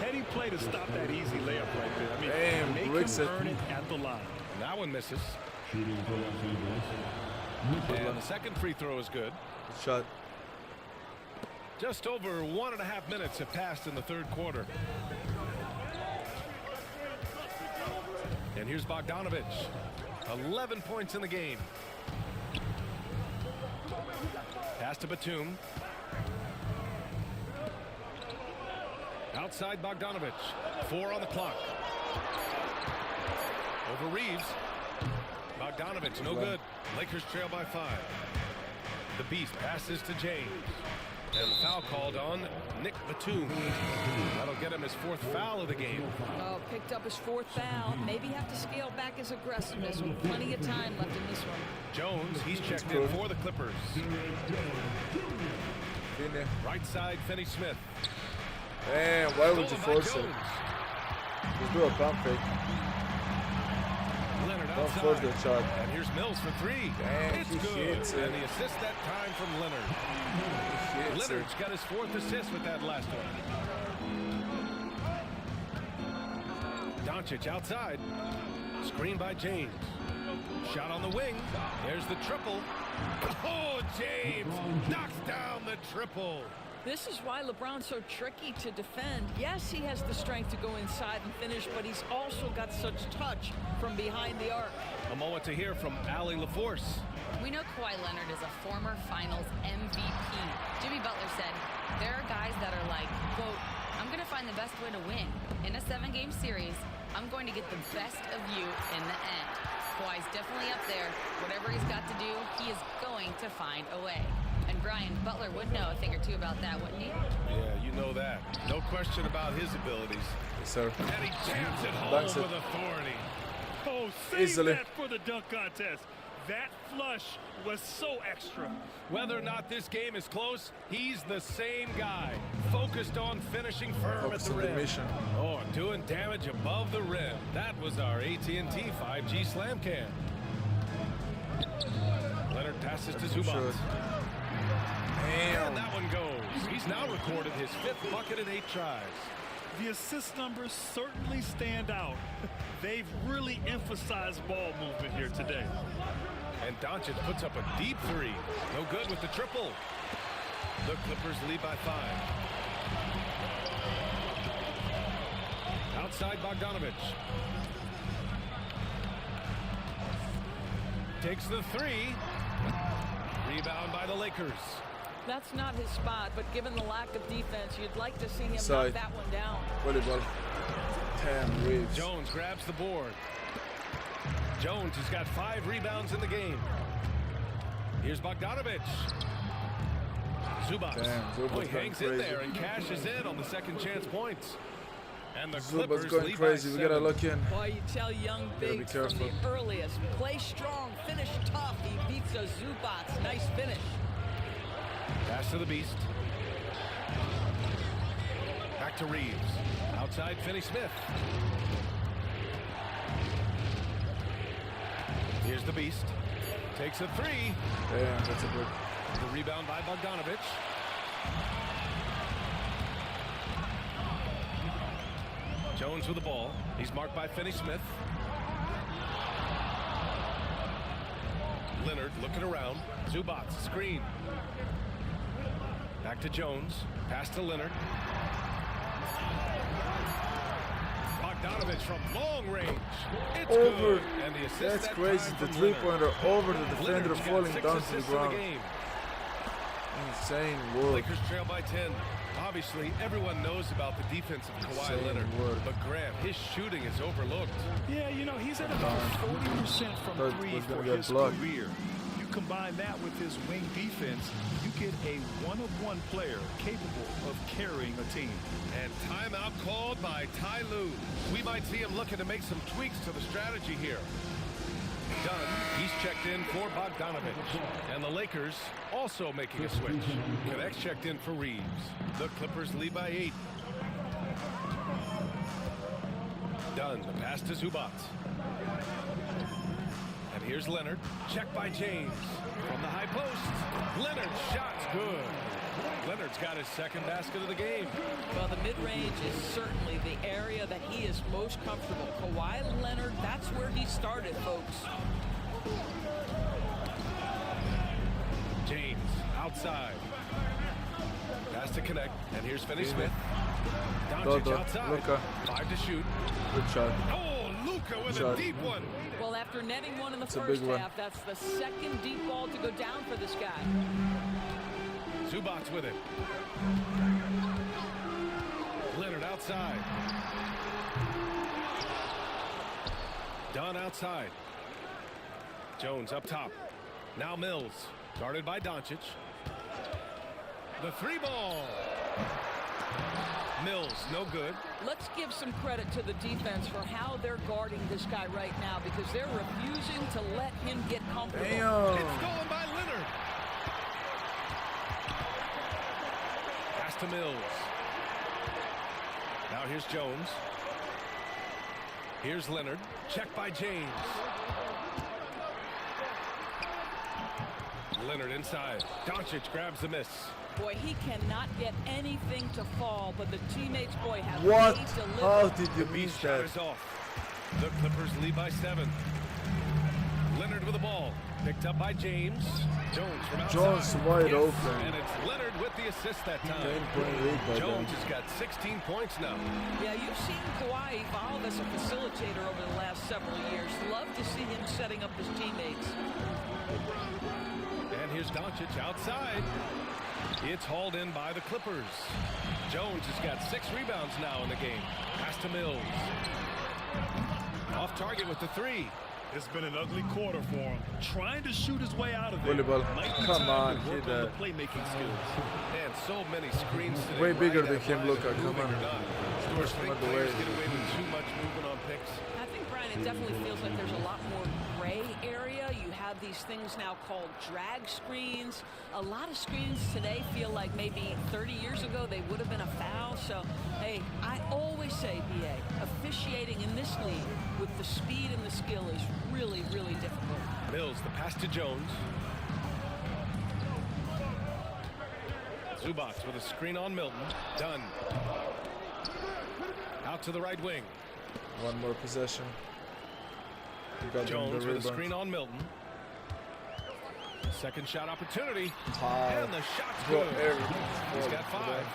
Heady play to stop that easy layup right there. I mean, Damn, make bricks him it. earn it at the line. That one misses. Shooting for Los Angeles. And the second free throw is good. Good shot. Just over 1.5 minutes have passed in the third quarter. And here's Bogdanovich. 11 points in the game. Pass to Batum. Outside Bogdanovich. 4 on the clock. Over Reeves. Bogdanovich, no good. Lakers trail by 5. The Beast passes to James. And the foul called on Nick Batum. That'll get him his 4th foul of the game. Oh, picked up his 4th foul. Maybe have to scale back his aggressiveness with plenty of time left in this one. Jones, he's checked in for the Clippers. Right side, Finney-Smith. Damn, why would you force it? Just do a pump fake. Leonard Don't outside. force that shot. And here's Mills for 3. Damn, It's he good. hits it. And the assist that time from Leonard. Leonard's got his 4th assist with that last one. Doncic outside. Screen by James. Shot on the wing. There's the triple. Oh, James knocks down the triple. This is why LeBron's so tricky to defend. Yes, he has the strength to go inside and finish, but he's also got such touch from behind the arc. A moment to hear from Allie LaForce. We know Kawhi Leonard is a former Finals MVP. Jimmy Butler said, there are guys that are like, quote, I'm going to find the best way to win. In a 7-game series, I'm going to get the best of you in the end. Kawhi's definitely up there. Whatever he's got to do, he is going to find a way. And Brian, Butler would know a thing or two about that, wouldn't he? Yeah, you know that. No question about his abilities. Yes, sir. And he jams it home Dunks it. with authority. Oh, save Easily. that for the dunk contest. That flush was so extra. Whether or not this game is close, he's the same guy. Focused on finishing firm Focus at the on the rim. mission. Oh, doing damage above the rim. That was our AT&T 5G slam cam. Leonard passes to Zubats. Sure. And that one goes. He's now recorded his 5th bucket in 8 tries. The assist numbers certainly stand out. They've really emphasized ball movement here today. And Doncic puts up a deep 3. No good with the triple. The Clippers lead by 5. Outside Bogdanovich. Takes the 3. Rebound by the Lakers. That's not his spot, but given the lack of defense, you'd like to see him Side. knock that one down. Volleyball. Damn, Reeves. Jones grabs the board. Jones has got 5 rebounds in the game. Here's Bogdanovich. Zubats. Damn, Zubats Boy, going hangs in crazy. there and cashes in on the second chance points. And the Zubats Clippers going lead crazy. by We gotta 7. look in. Boy, you tell young Gotta be bigs from careful. the earliest. Play strong, finish tough. He beats a Zubats. Nice finish. Pass to the Beast. Back to Reeves. Outside Finney-Smith. Here's the Beast. Takes a 3. Damn, that's a good. The rebound by Bogdanovich. Jones with the ball. He's marked by Finney-Smith. Leonard looking around. Zubats, screen. Back to Jones. Pass to Leonard. Bogdanovich from long range. It's Over. good. And the assist That's that crazy. time The from three-pointer over the defender Leonard's got falling 6 down to the assists in ground. game. Insane work. Lakers trail by 10. Obviously, everyone knows about the defense of Kawhi Insane Leonard. work. But Grant, his shooting is overlooked. Yeah, you know, he's at about 40% from Thought 3 was gonna for get his blocked. career. You combine that with his wing defense, you get a one-of-one player capable of carrying a team. And timeout called by Ty Lue. We might see him looking to make some tweaks to the strategy here. Dunn, he's checked in for Bogdanovich. And the Lakers also making a switch. Connects checked in for Reeves. The Clippers lead by 8. Dunn, the pass to Zubac. And here's Leonard. Checked by James. From the high post. Leonard's shot's good. Leonard's got his second basket of the game. Well, the mid-range is certainly the area that he is most comfortable. Kawhi Leonard, that's where he started, folks. James outside. Pass to connect. And here's Finney-Smith. Doncic outside. Luka. 5 to shoot. Good shot. Oh, Luka with a deep one. Well, after netting one in the first half, that's the second deep ball to go down for this guy. Zubac with it. Leonard outside. Dunn outside. Jones up top. Now Mills. Guarded by Doncic. The 3 ball. Mills, no good. Let's give some credit to the defense for how they're guarding this guy right now, because they're refusing to let him get comfortable. Damn. It's stolen by Leonard. Pass to Mills. Now here's Jones. Here's Leonard. Checked by James. Leonard inside. Doncic grabs the miss. Boy, he cannot get anything to fall, but the teammates, boy, have what? made deliver. How did you The miss shot that? is off. The Clippers lead by 7. Leonard with the ball. Picked up by James. Jones from outside. Jones wide open. And it's Leonard with the assist that time. 10-point lead by Jones them. has got 16 points now. Yeah, you've seen Kawhi evolve as a facilitator over the last several years. Love to see him setting up his teammates. And here's Doncic outside. It's hauled in by the Clippers. Jones has got 6 rebounds now in the game. Pass to Mills. Off target with the 3. It's been an ugly quarter for him. Trying to shoot his way out of it. Volleyball. Might be Come time on, to work hit on the that. playmaking skills. And so many screens today. Way bigger right than at him, line Luka. of Come moving on. or not. Push I him think out the players way. get away with too much movement on picks. I think, Brian, it definitely feels like there's a lot more gray area. You have these things now called drag screens. A lot of screens today feel like maybe 30 years ago they would have been a foul. So, hey, I always say, BA, officiating in this league with the speed and the skill is really, really difficult. Mills, the pass to Jones. Zubac with a screen on Milton. Done. Out to the right wing. One more possession. You got Jones the with a rebound. screen on Milton. Second shot opportunity. High. And the shot's Go good. every- He's got 5.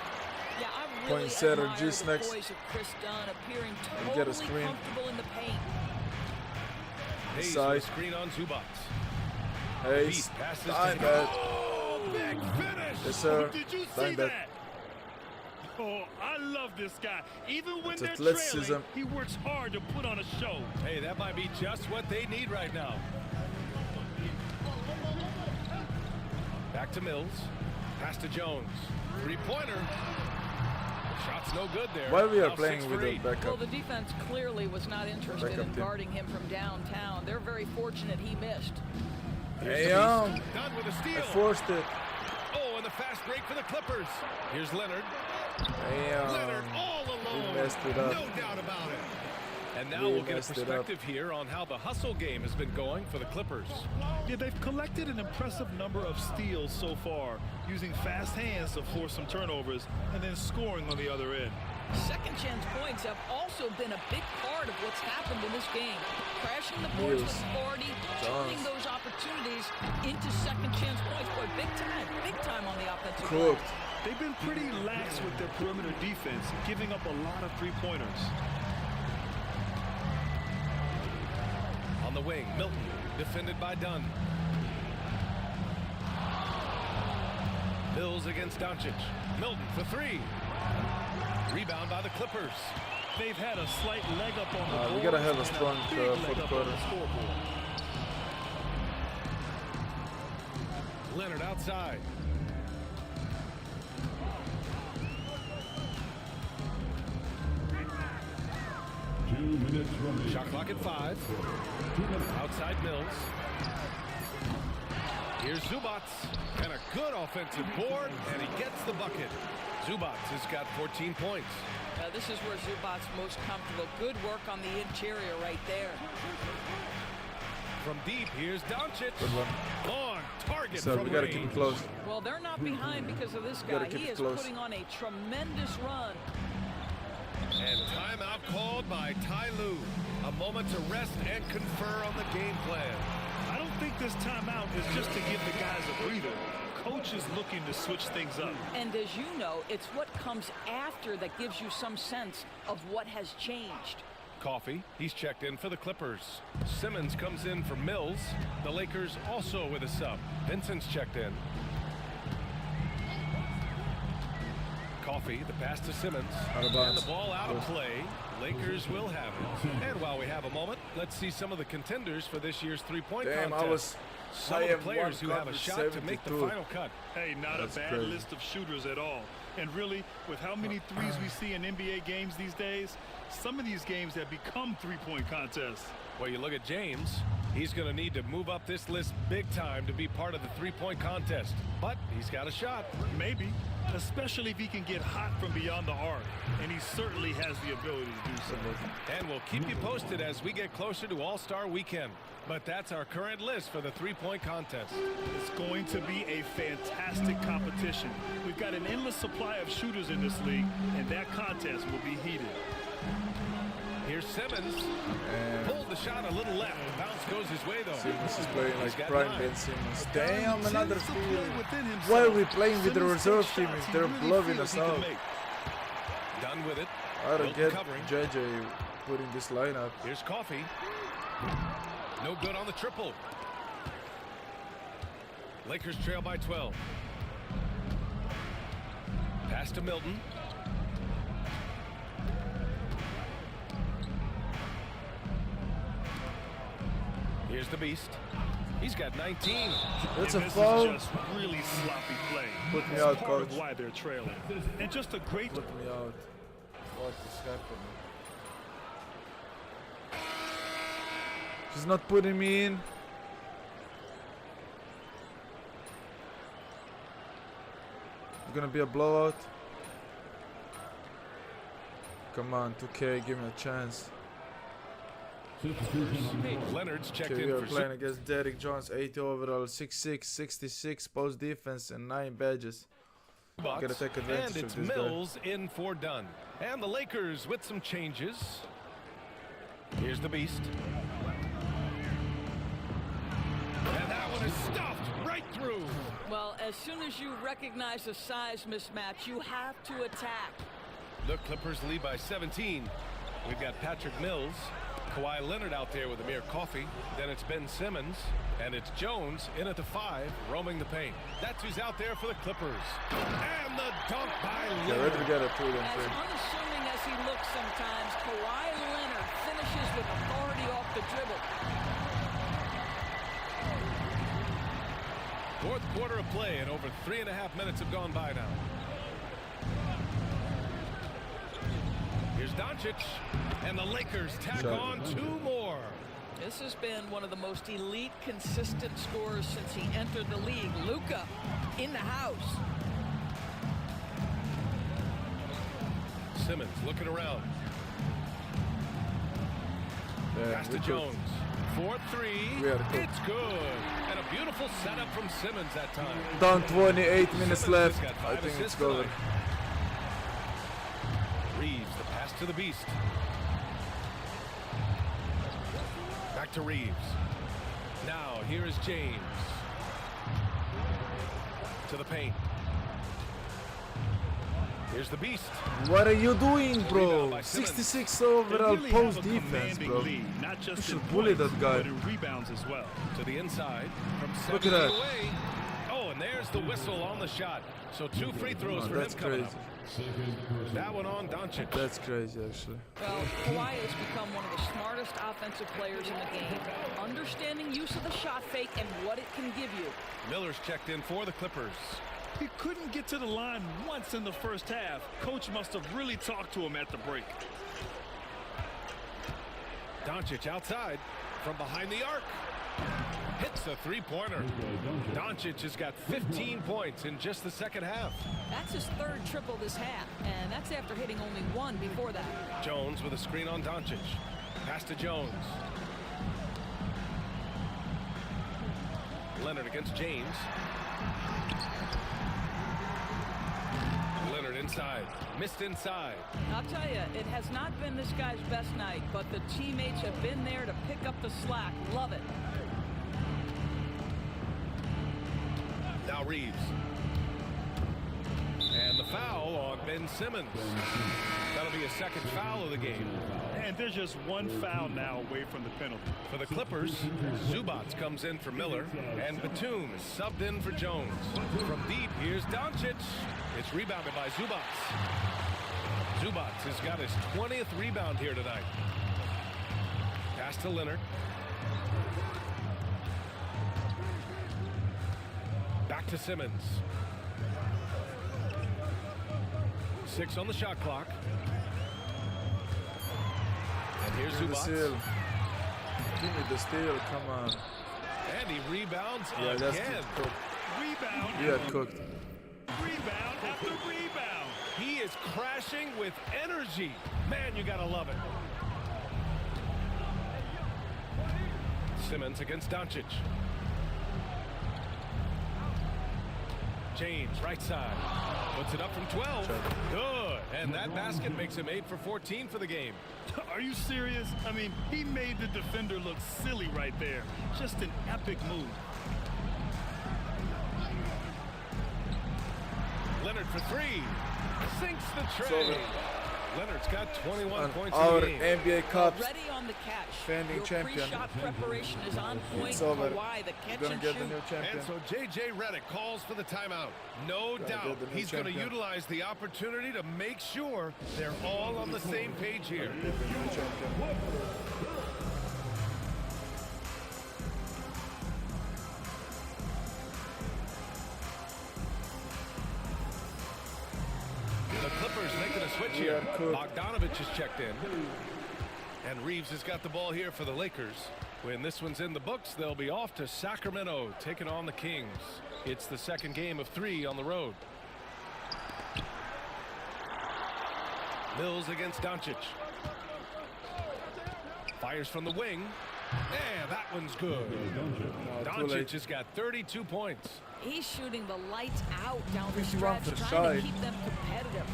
Yeah, I Point really setter, admire the GsnaGs. poise of Chris Dunn, appearing You get a totally screen. comfortable in the paint. Hayes Side. with a screen on Zubac. Hayes. Beat passes Time to that. Oh, big finish. Yes, sir. Did you see Time that. that? Oh, I love this guy. Even when It's they're athleticism. trailing, he works hard to put on a show. Hey, that might be just what they need right now. Back to Mills. Pass to Jones. 3-pointer. Shot's no good there. Why we are Now playing 6 with for a 8. backup? Well, the defense clearly was not interested Backup in team. guarding him from downtown. They're very fortunate he missed. Here's the Damn. beast. Dunn with a I steal. forced it. Oh, and the fast break for the Clippers. Here's Leonard. Damn. Leonard all alone. We messed it up. No doubt about it. And now We we'll get a messed it up. perspective here on how the hustle game has been going for the Clippers. Yeah, they've collected an impressive number of steals so far, using fast hands to force some turnovers and then scoring on the other end. Second chance points have also been a big part of what's happened in this game. Crashing the boards with authority, turning Jones. those opportunities into second chance points. Boy, big time on the offensive Cooked. line. They've been pretty lax with their perimeter defense, giving up a lot of three-pointers. On the wing, Milton, defended by Dunn. Mills against Doncic. Milton for 3. Rebound by the Clippers. They've had a slight leg up on the board. We gotta have a and strong big fourth leg up on quarter. the scoreboard. Leonard outside. Two minutes remaining. Shot clock at 5. Outside Mills. Here's Zubats, and a good offensive board, and he gets the bucket. Zubats has got 14 points. This is where Zubats most comfortable. Good work on the interior right there. From deep, here's Doncic. Good one. Long target So from we gotta range. keep it close. Well, they're not behind because of this guy. He is putting on a tremendous run. And timeout called by Ty Lue. A moment to rest and confer on the game plan. I don't think this timeout is just to give the guys a breather. Coach is looking to switch things up. And as you know, it's what comes after that gives you some sense of what has changed. Coffee, he's checked in for the Clippers. Simmons comes in for Mills. The Lakers also with a sub. Vincent's checked in. Coffee, the pass to Simmons. And the ball out of play. Lakers will have it. And while we have a moment, let's see some of the contenders for this year's three-point contest. Some of the players who have a shot to make the final cut. Hey, not a bad list of shooters at all. And really, with how many threes we see in NBA games these days, some of these games have become three-point contests. Well, you look at James. He's going to need to move up this list big time to be part of the three-point contest. But he's got a shot. Maybe, especially if he can get hot from beyond the arc. And he certainly has the ability to do so. And we'll keep you posted as we get closer to All-Star Weekend. But that's our current list for the three-point contest. It's going to be a fantastic competition. We've got an endless supply of shooters in this league, and that contest will be heated. Here's Simmons. Pulled the shot a little left. The bounce goes his way, though. Simmons is playing like prime Ben Simmons. Damn, another steal. Why are we playing with the reserve team if they're blowing us out? Done with it. I don't get JJ putting this lineup. Here's Coffee. No good on the triple. Lakers trail by 12. Pass to Milton. Here's the Beast. He's got 19. That's a foul. Just really sloppy play. Put me out, part coach. of why they're trailing. And just a great. Put me out. What is happening? She's not putting me in. It's gonna be a blowout. Come on, 2K, give me a chance. Leonard's checked Okay, in we are for playing against Derrick Jones, 80 overall, 6'6", 66 post defense, and 9 badges. Gotta take advantage and it's of this Mills in for Dunn. And the Lakers with some changes. Here's the Beast. And that one is stuffed right through. Well, as soon as you recognize a size mismatch, you have to attack. The Clippers lead by 17. We've got Patrick Mills, Kawhi Leonard out there with Amir Coffey. Then it's Ben Simmons, and it's Jones in at the 5, roaming the paint. That's who's out there for the Clippers. And the dunk by Leonard. As unassuming as he looks sometimes, Kawhi Leonard finishes with authority off the dribble. Fourth quarter of play, and over 3.5 minutes have gone by now. Here's Doncic, and the Lakers tack on 2 more. This has been one of the most elite, consistent scorers since he entered the league. Luka in the house. Simmons looking around. Pass to Jones. 4-3. It's good. And a beautiful setup from Simmons that time. Down 28 minutes left. I think it's over. Reeves, the pass to the Beast. Back to Reeves. Now here is James. To the paint. Here's the Beast. What are you doing, bro? 66 overall post defense, bro. Lead, not just you should in bully points, that guy. but in rebounds as well. To the inside. From Look at 7 that. away. Oh, and there's the whistle on the shot. So 2 free throws for him coming up. That one on Doncic. That's crazy, actually. Well, Kawhi has become one of the smartest offensive players in the game. Understanding use of the shot fake and what it can give you. Miller's checked in for the Clippers. He couldn't get to the line once in the first half. Coach must have really talked to him at the break. Doncic outside from behind the arc. hits a three-pointer. Doncic has got 15 points in just the second half. That's his third triple this half, and that's after hitting only one before that. Jones with a screen on Doncic. Pass to Jones. Leonard against James. Leonard inside. Missed inside. I'll tell you, it has not been this guy's best night, but the teammates have been there to pick up the slack. Love it. Now Reeves. And the foul on Ben Simmons. That'll be a second foul of the game. And there's just one foul now away from the penalty. For the Clippers, Zubac comes in for Miller, and Batum is subbed in for Jones. From deep, here's Doncic. It's rebounded by Zubac. Zubac has got his 20th rebound here tonight. Pass to Leonard. Back to Simmons. 6 on the shot clock. And here's Zubac. Give me the steal, come on. And he rebounds yeah, again. That's cooked. Rebound. Yeah, cooked. Rebound after rebound. He is crashing with energy. Man, you gotta love it. Simmons against Doncic. James, right side. Puts it up from 12. Good. And that basket makes him 8 for 14 for the game. Are you serious? I mean, he made the defender look silly right there. Just an epic move. Leonard for 3. Sinks the tray. Leonard's got 21 points our in the game. NBA Cup Ready on the catch. defending Your champion. pre-shot preparation is on point. It's over. Kawhi, the catch Gonna and get shoot. the new champion. And so J.J. Redick calls for the timeout. No doubt he's going to utilize the opportunity to make sure they're all on the same page here. The Clippers making a switch here. Bogdanovich is checked in. And Reeves has got the ball here for the Lakers. When this one's in the books, they'll be off to Sacramento, taking on the Kings. It's the second game of 3 on the road. Mills against Doncic. Fires from the wing. Yeah, that one's good. Doncic has got 32 points. He's shooting the lights out down the stretch, trying to keep them competitive.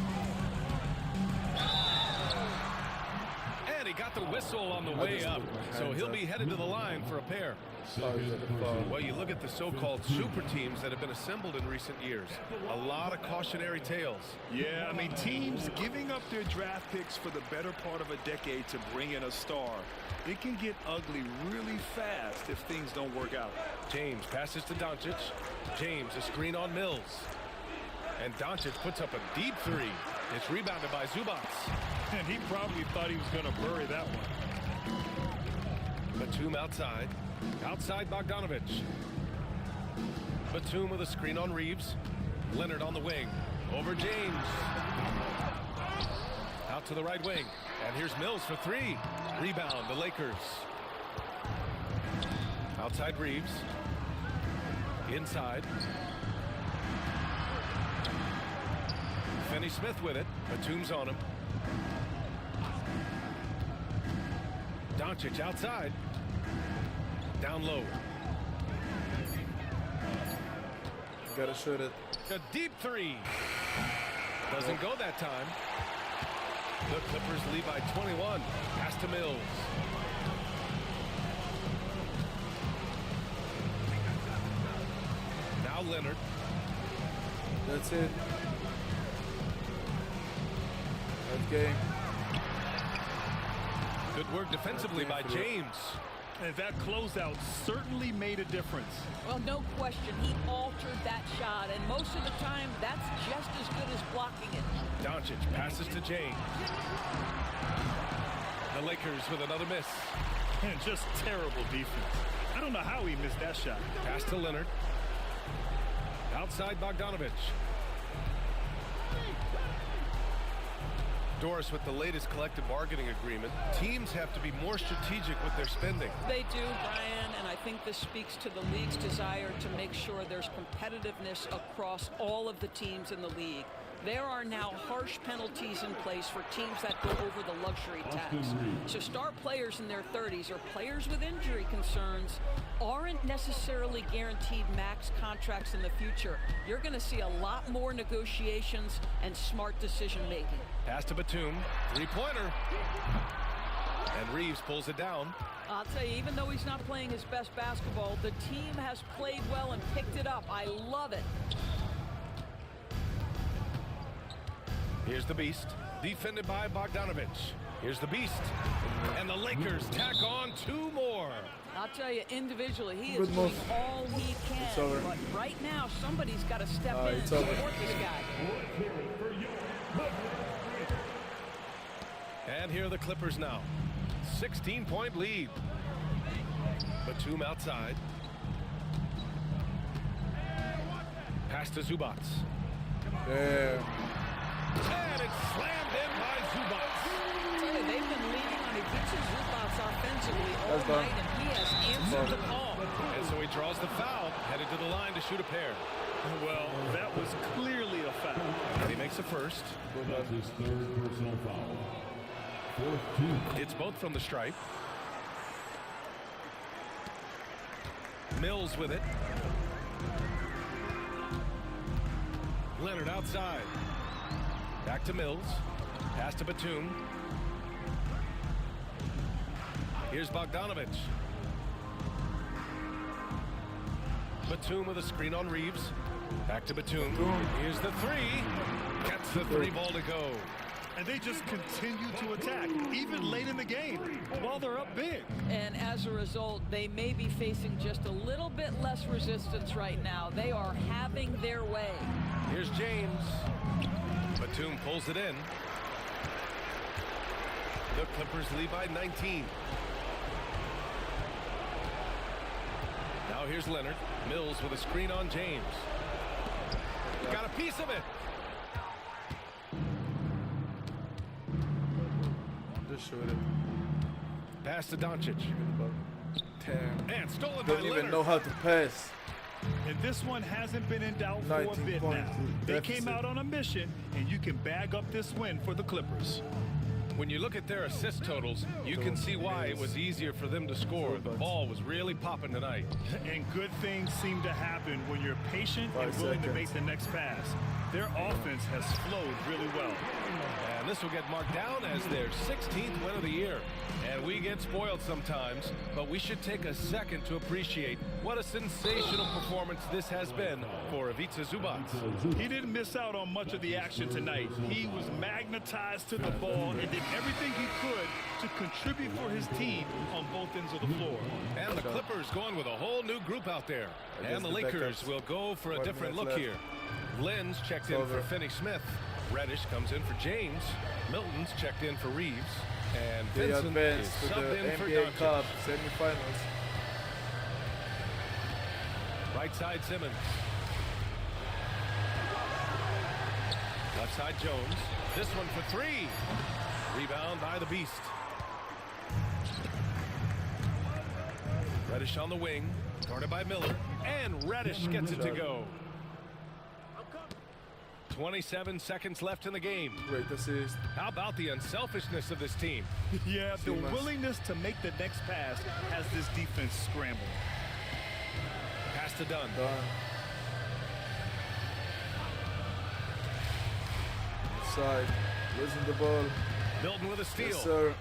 And he got the whistle on the way up, so he'll be headed to the line for a pair. Well, you look at the so-called super teams that have been assembled in recent years. A lot of cautionary tales. Yeah, I mean, teams giving up their draft picks for the better part of a decade to bring in a star. It can get ugly really fast if things don't work out. James passes to Doncic. James, a screen on Mills. And Doncic puts up a deep 3. It's rebounded by Zubac. And he probably thought he was going to bury that one. Batum outside. Outside Bogdanovich. Batum with a screen on Reeves. Leonard on the wing. Over James. Out to the right wing. And here's Mills for 3. Rebound, the Lakers. Outside Reeves. Inside. Finney-Smith with it. Batum's on him. Doncic outside. Down low. Gotta shoot it. A deep 3. Doesn't go that time. The Clippers lead by 21. Pass to Mills. Now Leonard. That's it. That game. Good work defensively by James. And that closeout certainly made a difference. Well, no question, he altered that shot, and most of the time, that's just as good as blocking it. Doncic passes to James. The Lakers with another miss. And just terrible defense. I don't know how he missed that shot. Pass to Leonard. Outside Bogdanovich. Doris, with the latest collective bargaining agreement, teams have to be more strategic with their spending. They do, Brian, and I think this speaks to the league's desire to make sure there's competitiveness across all of the teams in the league. There are now harsh penalties in place for teams that go over the luxury tax. So star players in their 30s or players with injury concerns aren't necessarily guaranteed max contracts in the future. You're going to see a lot more negotiations and smart decision making. Pass to Batum, three-pointer. And Reeves pulls it down. I'll tell you, even though he's not playing his best basketball, the team has played well and picked it up. I love it. Here's the Beast, defended by Bogdanovich. Here's the Beast, and the Lakers tack on 2 more. I'll tell you, individually, he is doing all he can. But right now, somebody's got to step in and support this guy. And here are the Clippers now. 16-point lead. Batum outside. Pass to Zubats. Yeah. And it's slammed in by Zubats. They've been leaning on Ivica Zubats offensively all night, and he has answered the call. And so he draws the foul, headed to the line to shoot a pair. Well, that was clearly a foul. And he makes a first. That's his 3rd personal foul. 4th team. It's both from the stripe. Mills with it. Leonard outside. Back to Mills. Pass to Batum. Here's Bogdanovich. Batum with a screen on Reeves. Back to Batum. Here's the three. Gets the 3 ball to go. And they just continue to attack, even late in the game, while they're up big. And as a result, they may be facing just a little bit less resistance right now. They are having their way. Here's James. Batum pulls it in. The Clippers lead by 19. Now here's Leonard. Mills with a screen on James. Got a piece of it. Just shoot it. Pass to Doncic. Damn. And stolen by Don't even Leonard. know how to pass. And this one hasn't been in doubt for a 19 bit point now. They deficit. came out on a mission, and you can bag up this win for the Clippers. When you look at their assist totals, you can see why it was easier for them to score. The ball was really popping tonight. And good things seem to happen when you're patient and willing to make the next pass. Their offense has flowed really well. And this will get marked down as their 16th win of the year. And we get spoiled sometimes, but we should take a second to appreciate what a sensational performance this has been for Ivica Zubats. He didn't miss out on much of the action tonight. He was magnetized to the ball and did everything he could to contribute for his team on both ends of the floor. And the Clippers going with a whole new group out there. And the Lakers will go for a different look here. Lynn's checked in for Finney-Smith. Reddish comes in for James. Milton's checked in for Reeves. And They Vincent advanced is to subbed the in for NBA Doncic. Cup semifinals. Right side Simmons. Left side Jones. This one for 3. Rebound by the Beast. Reddish on the wing. Guarded by Miller. And Reddish gets it to go. 27 seconds left in the game. Great assist. How about the unselfishness of this team? Yeah, the willingness to make the next pass has this defense scrambled. Pass to Dunn. Side. Losing the ball. Milton with a steal. Yes, sir.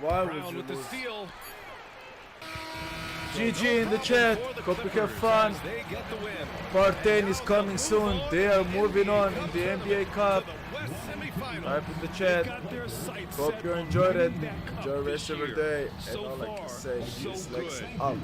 Why would Brown you with the lose? steal. GG in the chat. Hope you have fun. They get the win. Part 10 is coming soon. They are moving on in the NBA Cup. Type in the chat. Hope you enjoyed it. Enjoy the rest of your day. And all I can say is Lex out.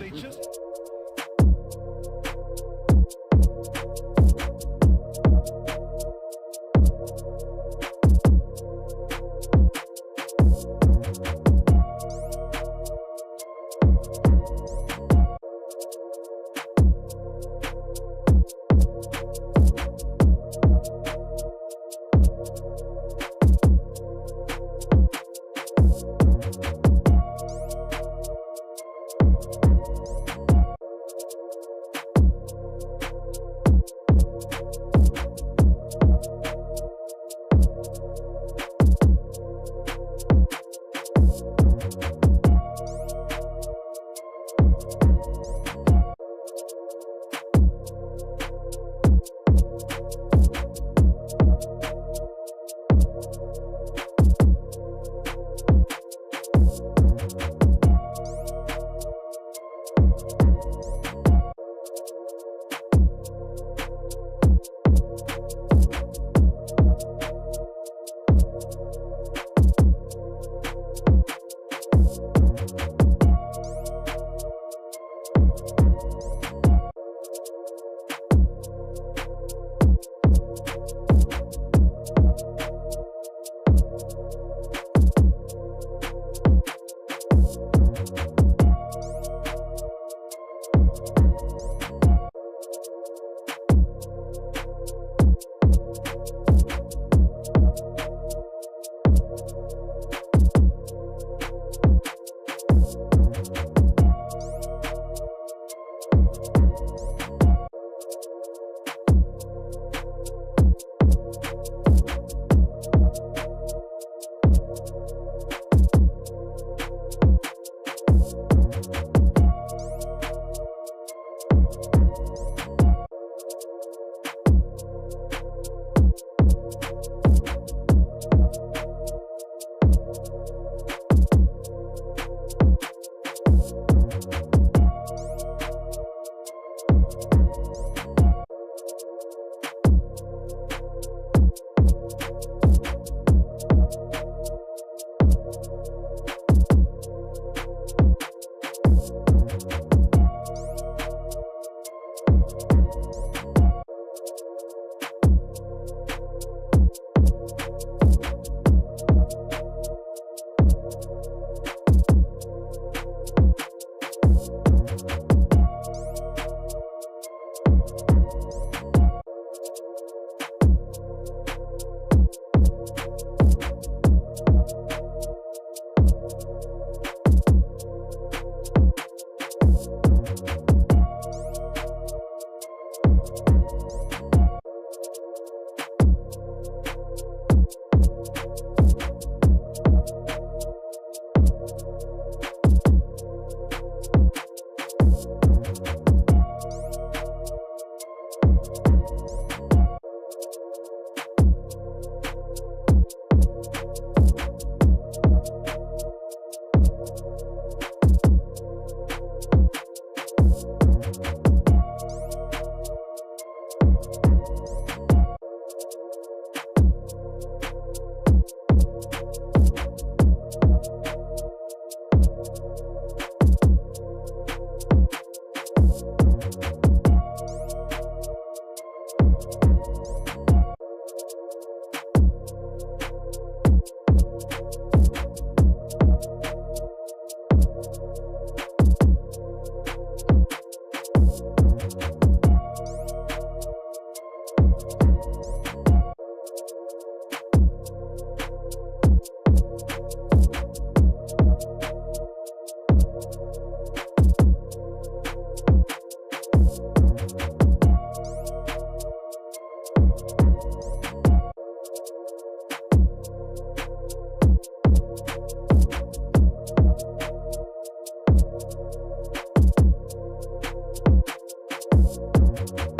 Bye.